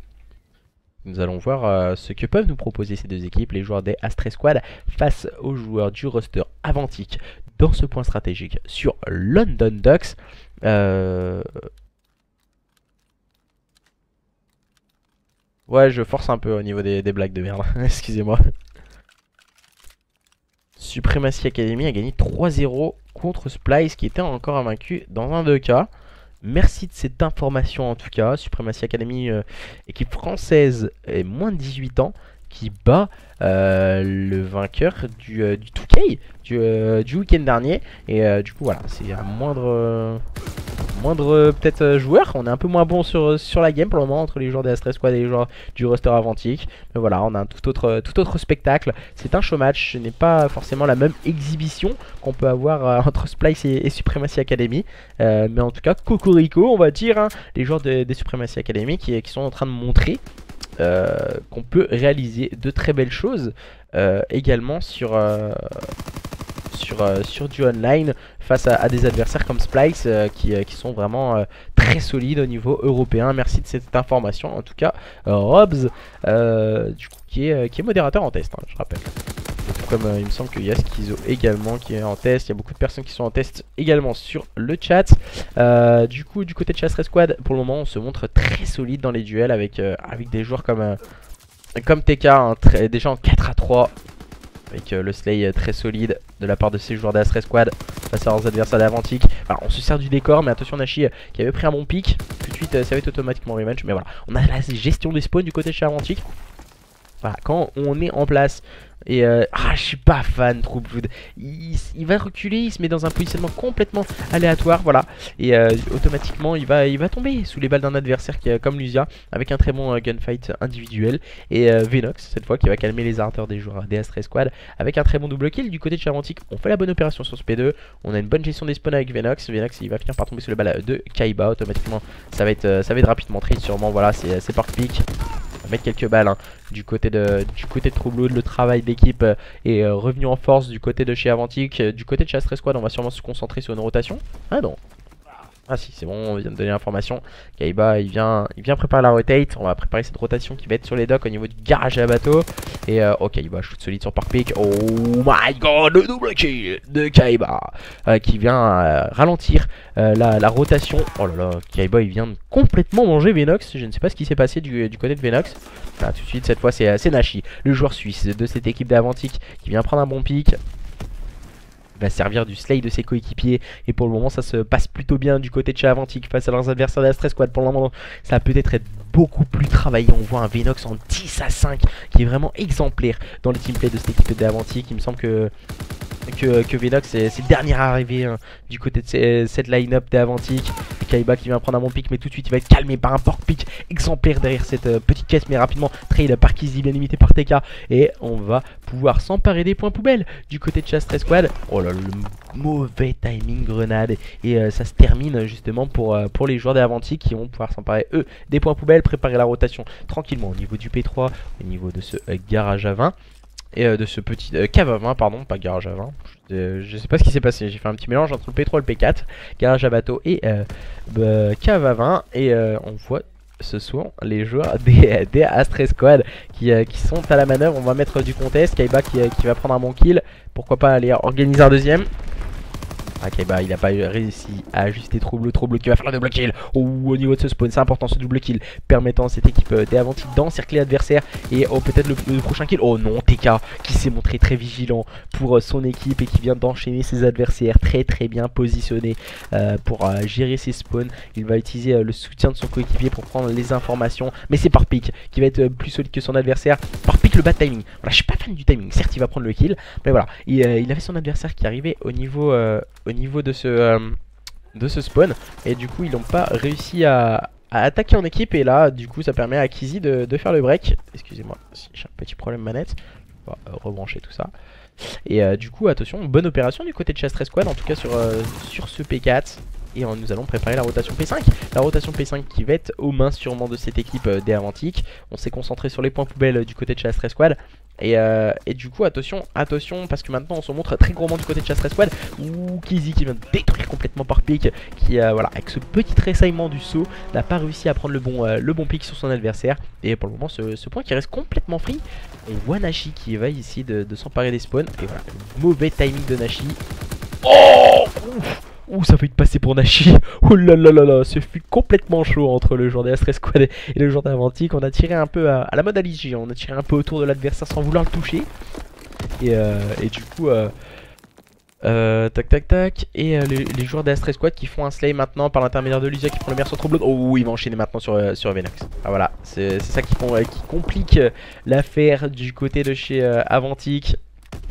Nous allons voir ce que peuvent nous proposer ces deux équipes, les joueurs des Astre Squad face aux joueurs du roster Avantique dans ce point stratégique sur London Docks. Ouais, je force un peu au niveau des blagues de merde, excusez-moi. Supremacy Academy a gagné 3-0 contre Splice qui était encore invaincu dans un 2K. Merci de cette information en tout cas. Supremacy Academy, équipe française et moins de 18 ans, qui bat le vainqueur du 2K du week-end dernier. Et du coup voilà, c'est un moindre peut-être joueur. On est un peu moins bon sur la game pour le moment entre les joueurs des Astre Squad et les joueurs du roster Avantique. Mais voilà, on a un tout autre spectacle. C'est un show match, ce n'est pas forcément la même exhibition qu'on peut avoir entre Splice et Supremacy Academy. Mais en tout cas, Cocorico, on va dire, hein, les joueurs des Supremacy Academy qui sont en train de montrer qu'on peut réaliser de très belles choses également sur du online face à des adversaires comme Splice qui sont vraiment très solides au niveau européen. Merci de cette information en tout cas, Robs, du coup, qui est modérateur en test, hein, je rappelle. Comme il me semble qu'il y a Schizo également qui est en test. Il y a beaucoup de personnes qui sont en test également sur le chat. Du coup, du côté de Astre Squad, pour le moment, on se montre très solide dans les duels avec des joueurs comme TK, hein, déjà en 4-3. Avec le slay très solide de la part de ces joueurs d'Astre Squad face à leurs adversaires d'Avantique. Alors, on se sert du décor, mais attention Nashi qui avait pris un bon pic. Tout de suite, ça va être automatiquement rematch. Mais voilà, on a la gestion des spawns du côté de chez Avantique. Voilà, quand on est en place. Et je suis pas fan trop Blood. Il va reculer, il se met dans un positionnement complètement aléatoire, voilà. Et automatiquement il va tomber sous les balles d'un adversaire qui est comme Lucia, avec un très bon gunfight individuel. Et Venox cette fois qui va calmer les ardeurs des joueurs des Astra Squad avec un très bon double kill du côté de Chavantique. On fait la bonne opération sur ce P2. On a une bonne gestion des spawns avec Venox. Venox il va finir par tomber sous les balles de Kaiba. Automatiquement ça va être rapidement triste sûrement. Voilà, c'est par pick. On va mettre quelques balles hein, du côté de True Blood. Le travail d'équipe est revenu en force du côté de chez Avantique. Du côté de chez Astra Squad on va sûrement se concentrer sur une rotation. Ah non. Ah si c'est bon, on vient de donner l'information. Kaiba il vient préparer la rotate. On va préparer cette rotation qui va être sur les docks au niveau du garage à bateau. Et Kaiba shoot solide sur Parpic. Oh my god, le double kill de Kaiba qui vient ralentir la rotation. Oh là là, Kaiba il vient de complètement manger Venox. Je ne sais pas ce qui s'est passé du côté de Venox. Là, tout de suite cette fois c'est Nashi, le joueur suisse de cette équipe d'Avantique qui vient prendre un bon pic. Va servir du slay de ses coéquipiers et pour le moment ça se passe plutôt bien du côté de chez Avantique face à leurs adversaires de la Stress Squad. Pour le moment ça va peut-être être beaucoup plus travaillé. On voit un Venox en 10 à 5 qui est vraiment exemplaire dans le teamplay de cette équipe d'Avantique. Il me semble que Venox c'est le dernier arrivé hein, du côté de cette line-up d'Avantique. Kaiba qui vient prendre un bon pic mais tout de suite il va être calmé par un pork pick exemplaire derrière cette petite caisse, mais rapidement trade par Kizzy bien limité par TK et on va pouvoir s'emparer des points poubelles du côté de Chastre Squad. Oh là là, le mauvais timing grenade et ça se termine justement pour les joueurs d'Avantique qui vont pouvoir s'emparer eux des points poubelles, préparer la rotation tranquillement au niveau du P3, au niveau de ce garage à 20. Et de ce petit cave à 20, pardon, pas garage à 20. Je sais pas ce qui s'est passé, j'ai fait un petit mélange entre le P3 et le P4, garage à bateau et cave à 20. Et on voit ce sont les joueurs des Astra Squad qui sont à la manœuvre. On va mettre du contest, Kaiba qui va prendre un bon kill, pourquoi pas aller organiser un deuxième. Ah Kaiba il n'a pas réussi à ajuster Trouble qui va faire le double kill. Au niveau de ce spawn c'est important ce double kill permettant à cette équipe d'Avantique d'encercler l'adversaire. Et peut-être le prochain kill. Oh non, TK qui s'est montré très vigilant pour son équipe et qui vient d'enchaîner ses adversaires très bien positionnés pour gérer ses spawns. Il va utiliser le soutien de son coéquipier pour prendre les informations. Mais c'est Parpic qui va être plus solide que son adversaire. Parpic le bad timing. Voilà, je suis pas fan du timing. Certes il va prendre le kill, mais voilà, il avait son adversaire qui arrivait au niveau de ce spawn et du coup ils n'ont pas réussi à attaquer en équipe. Et là du coup ça permet à Kizzy de faire le break. Excusez-moi si j'ai un petit problème manette, on va rebrancher tout ça. Et du coup attention, bonne opération du côté de Chastre Squad en tout cas sur ce P4. Et nous allons préparer la rotation P5. La rotation P5 qui va être aux mains sûrement de cette équipe d'Avantique. On s'est concentré sur les points poubelles du côté de Chastre Squad. Et du coup attention parce que maintenant on se montre très gourmand du côté de Chastre Squad. Ouh, Kizzy qui vient de détruire complètement Parpic, qui voilà, avec ce petit tressaillement du saut n'a pas réussi à prendre le bon pic sur son adversaire. Et pour le moment ce point qui reste complètement free. Et on voit Nashi qui va ici de s'emparer des spawns. Et voilà, mauvais timing de Nashi. Oh ouf. Ouh, ça a failli passer pour Nashi. Oh là là là là, ce fut complètement chaud entre le joueur des Astra Squad et le joueur d'Avantique. On a tiré un peu à la mode Alice, on a tiré un peu autour de l'adversaire sans vouloir le toucher. Et du coup, tac. Et les joueurs des Astra Squad qui font un slay maintenant par l'intermédiaire de Lucia qui prend le meilleur sur Trouble. Oh, il va enchaîner maintenant sur Venox. Ah voilà, c'est ça qui complique l'affaire du côté de chez Avantique.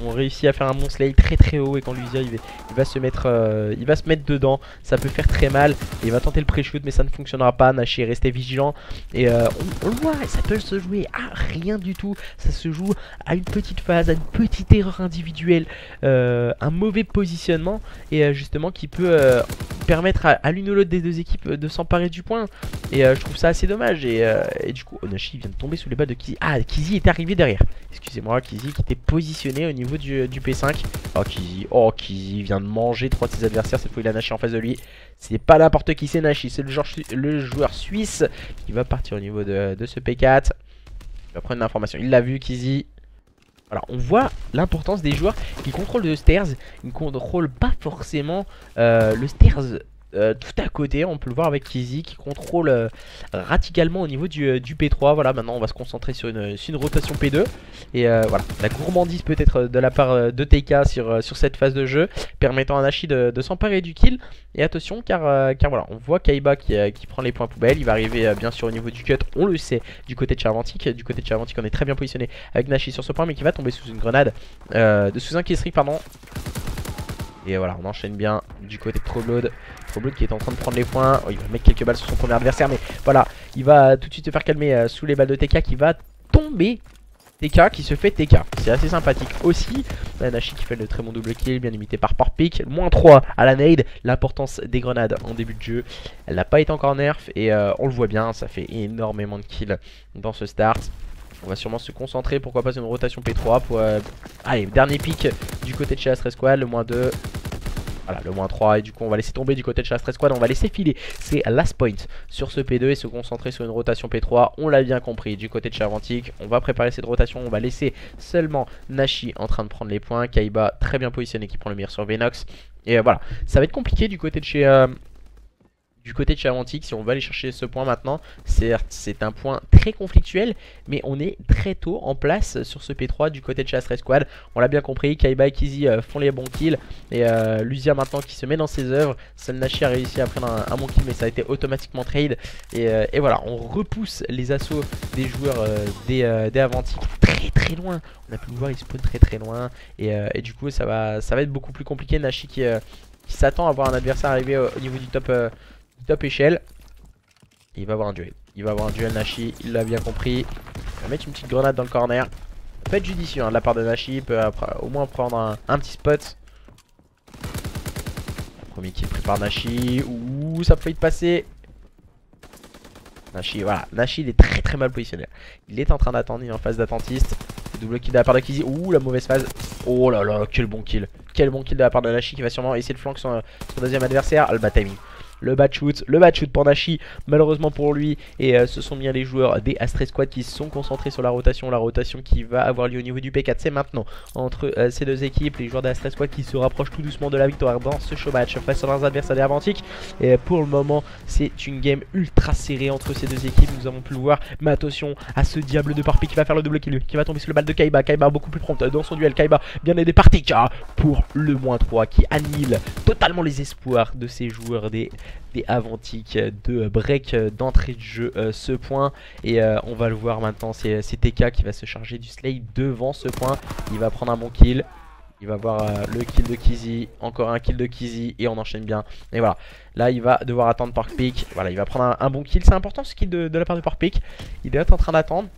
On réussit à faire un bon slay très haut et quand Lucia il va se mettre dedans, ça peut faire très mal. Et il va tenter le pré-shoot mais ça ne fonctionnera pas. Nashi est resté vigilant et on le voit, ça peut se jouer à rien du tout. Ça se joue à une petite phase, à une petite erreur individuelle, un mauvais positionnement et justement qui peut permettre à l'une ou l'autre des deux équipes de s'emparer du point. Et je trouve ça assez dommage. Et du coup Nashi vient de tomber sous les balles de Kizzy. Ah, Kizzy est arrivé derrière. Excusez-moi, Kizzy qui était positionné au niveau du P5. Oh Kizzy vient de manger 3 de ses adversaires. Cette fois il a Nashi en face de lui. C'est pas n'importe qui, c'est Nashi. C'est le joueur suisse qui va partir au niveau de ce P4. Il va prendre l'information. Il l'a vu Kizzy. Voilà, on voit l'importance des joueurs qui contrôlent le stairs. Ils ne contrôlent pas forcément le stairs tout à côté. On peut le voir avec Kizzy qui contrôle radicalement au niveau du P3. Voilà, maintenant on va se concentrer sur une rotation P2. Et voilà, la gourmandise peut-être de la part de TK sur cette phase de jeu, permettant à Nashi de s'emparer du kill. Et attention, car voilà, on voit Kaiba qui prend les points poubelles. Il va arriver bien sûr au niveau du cut, on le sait, du côté de Chervantic. Du côté de Chervantic, on est très bien positionné avec Nashi sur ce point, mais qui va tomber sous une grenade, sous un killstreak, pardon. Et voilà, on enchaîne bien du côté de Troubled. Troubled qui est en train de prendre les points. Oh, il va mettre quelques balles sur son premier adversaire, mais voilà, il va tout de suite se faire calmer sous les balles de TK qui va tomber. TK qui se fait TK, c'est assez sympathique aussi. Nashi qui fait le très bon double kill, bien limité par Porkpick. Moins 3 à la nade, l'importance des grenades en début de jeu. Elle n'a pas été encore nerf et on le voit bien, ça fait énormément de kills dans ce start. On va sûrement se concentrer, pourquoi pas sur une rotation P3 pour... Allez, dernier pick du côté de chez Astra Squad, le moins 2. Voilà, le moins 3, et du coup on va laisser tomber du côté de chez Astra Squad. On va laisser filer ses last points sur ce P2 et se concentrer sur une rotation P3. On l'a bien compris, du côté de Chervantic, on va préparer cette rotation. On va laisser seulement Nashi en train de prendre les points. Kaiba très bien positionné qui prend le mire sur Venox. Et voilà, ça va être compliqué du côté de chez... Chervantic, si on va aller chercher ce point maintenant. Certes, c'est un point très conflictuel, mais on est très tôt en place sur ce P3 du côté de chez Astra Squad. On l'a bien compris, Kaiba et Kizzy font les bons kills. Et Lucia maintenant qui se met dans ses œuvres. Seul Nashi a réussi à prendre un bon kill, mais ça a été automatiquement trade. Et voilà, on repousse les assauts des joueurs des Avantic très loin. On a pu le voir, ils spawnent très loin. Et du coup, ça va être beaucoup plus compliqué. Nashi qui s'attend à voir un adversaire arriver au niveau du top échelle. Il va avoir un duel. Il va avoir un duel Nashi, il l'a bien compris. Il va mettre une petite grenade dans le corner. Ça peut être judicieux de la part de Nashi. Il peut au moins prendre un petit spot. Premier kill pris par Nashi. Ouh, ça peut y passer. Nashi, voilà. Nashi, il est très mal positionné. Il est en train d'attendre, il est en phase d'attentiste. Double kill de la part de Kizzy. Ouh, la mauvaise phase. Oh là là, quel bon kill. Quel bon kill de la part de Nashi qui va sûrement essayer de flanquer son deuxième adversaire. Ah, le bad timing. Le bad shoot pour Nashi, malheureusement pour lui. Et ce sont bien les joueurs des Astra Squad qui se sont concentrés sur la rotation. La rotation qui va avoir lieu au niveau du P4, c'est maintenant entre ces deux équipes. Les joueurs des Astra Squad qui se rapprochent tout doucement de la victoire dans ce show match face à leurs adversaires des Avantic. Et pour le moment, c'est une game ultra serrée entre ces deux équipes. Nous avons pu le voir. Mais attention à ce diable de Porkpick qui va faire le double kill, qui va tomber sur le balle de Kaiba. Kaiba beaucoup plus prompt dans son duel. Kaiba bien aidé par TK pour le moins 3 qui annule totalement les espoirs de ces joueurs des Avantic de break d'entrée de jeu ce point. Et on va le voir maintenant, c'est TK qui va se charger du slay devant ce point. Il va prendre un bon kill. Il va voir le kill de Kizzy, encore un kill de Kizzy et on enchaîne bien. Et voilà, là il va devoir attendre Porkpick. Voilà, il va prendre un bon kill. C'est important ce kill de la part de Porkpick. Il est en train d'attendre.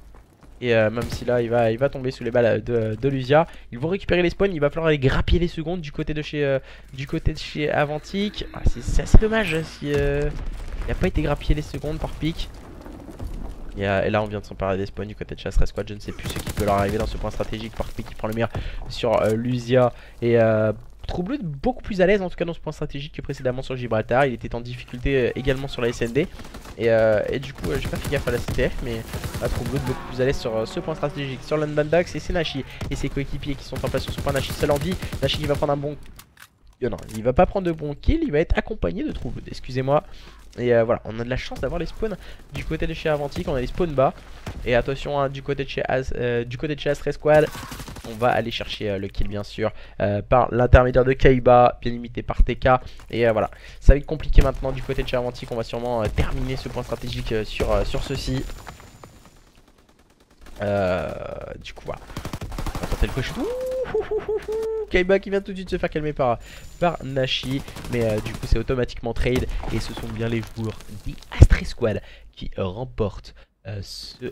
Et même si là il va tomber sous les balles de Lucia. Ils vont récupérer les spawns. Il va falloir aller grappiller les secondes du côté de chez Avantic. Ah, c'est assez dommage si il n'a pas été grappillé les secondes par Pic. Et là on vient de s'emparer des spawns du côté de Astra Squad. Je ne sais plus ce qui peut leur arriver dans ce point stratégique. Par Pic qui prend le mire sur Lucia. Et Troubled beaucoup plus à l'aise en tout cas dans ce point stratégique que précédemment sur Gibraltar. Il était en difficulté également sur la SND. Et du coup j'ai pas fait gaffe à la CTF, mais Troubled beaucoup plus à l'aise sur ce point stratégique. Sur l'Unbandax, et c'est Nashi et ses coéquipiers qui sont en place sur ce point. Nashi seul en vie. Nashi qui va prendre un bon... non, il va pas prendre de bon kill, il va être accompagné de Troubled, excusez-moi. Et voilà, on a de la chance d'avoir les spawns du côté de chez Avantic, on a les spawns bas. Et attention hein, du côté de chez Astra Squad, on va aller chercher le kill bien sûr par l'intermédiaire de Kaiba, bien limité par TK. Et voilà, ça va être compliqué maintenant du côté de chez Avantic. On va sûrement terminer ce point stratégique sur ceci. Du coup voilà, on va tenter le push. Kaiba qui vient tout de suite se faire calmer par Nashi. Mais du coup c'est automatiquement trade. Et ce sont bien les joueurs des Astra Squad qui remportent ce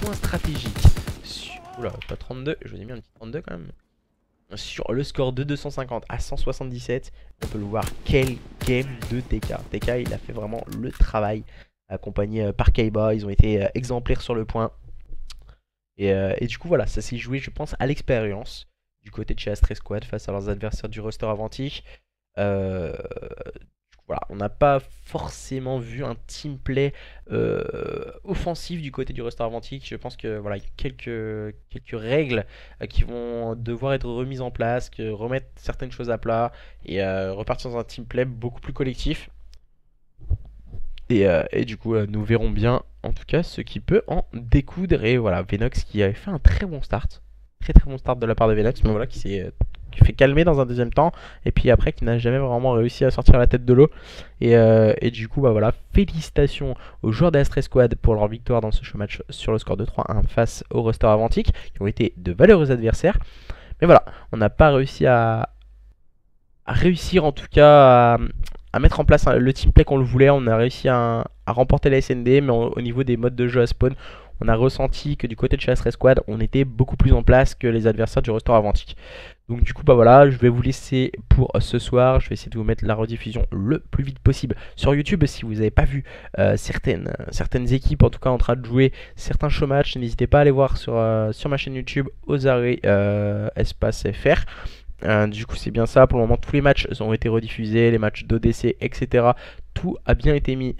point stratégique sur... Oula, pas 32, je vous ai mis un petit 32 quand même. Sur le score de 250 à 177. On peut le voir, quel game de TK. TK il a fait vraiment le travail, accompagné par Kaiba. Ils ont été exemplaires sur le point. Et du coup voilà, ça s'est joué je pense à l'expérience du côté de chez Astra Squad face à leurs adversaires du roster Avantic. Voilà, on n'a pas forcément vu un team play offensif du côté du roster Avantic. Je pense que voilà, il y a quelques règles qui vont devoir être remises en place, remettre certaines choses à plat et repartir dans un team play beaucoup plus collectif. Et du coup, nous verrons bien, en tout cas, ce qui peut en découdre. Et voilà, Venox qui avait fait un très bon start. Très très bon start de la part de Venox, mais voilà, qui fait calmer dans un deuxième temps. Et puis après, qui n'a jamais vraiment réussi à sortir la tête de l'eau. Et du coup, bah voilà, félicitations aux joueurs d'Astre Squad pour leur victoire dans ce show match sur le score de 3-1 face au roster Avantique, qui ont été de valeureux adversaires. Mais voilà, on n'a pas réussi à réussir en tout cas à mettre en place le teamplay qu'on le voulait. On a réussi à remporter la SND, mais au niveau des modes de jeu à spawn, on a ressenti que du côté de chez Astre Squad, on était beaucoup plus en place que les adversaires du roster Avantique. Donc du coup, bah voilà, je vais vous laisser pour ce soir. Je vais essayer de vous mettre la rediffusion le plus vite possible sur YouTube. Si vous n'avez pas vu certaines équipes, en tout cas en train de jouer certains show matchs, n'hésitez pas à aller voir sur ma chaîne YouTube, Ozare Espace FR. Du coup c'est bien ça, pour le moment tous les matchs ont été rediffusés, les matchs d'ODC etc. Tout a bien été mis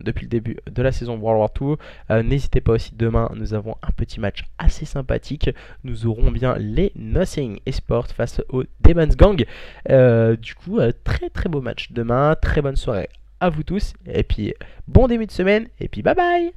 depuis le début de la saison World War 2. N'hésitez pas aussi, demain nous avons un petit match assez sympathique. Nous aurons bien les Nothing Esports face aux Demons Gang. Du coup très très beau match demain, très bonne soirée à vous tous. Et puis bon début de semaine et puis bye bye.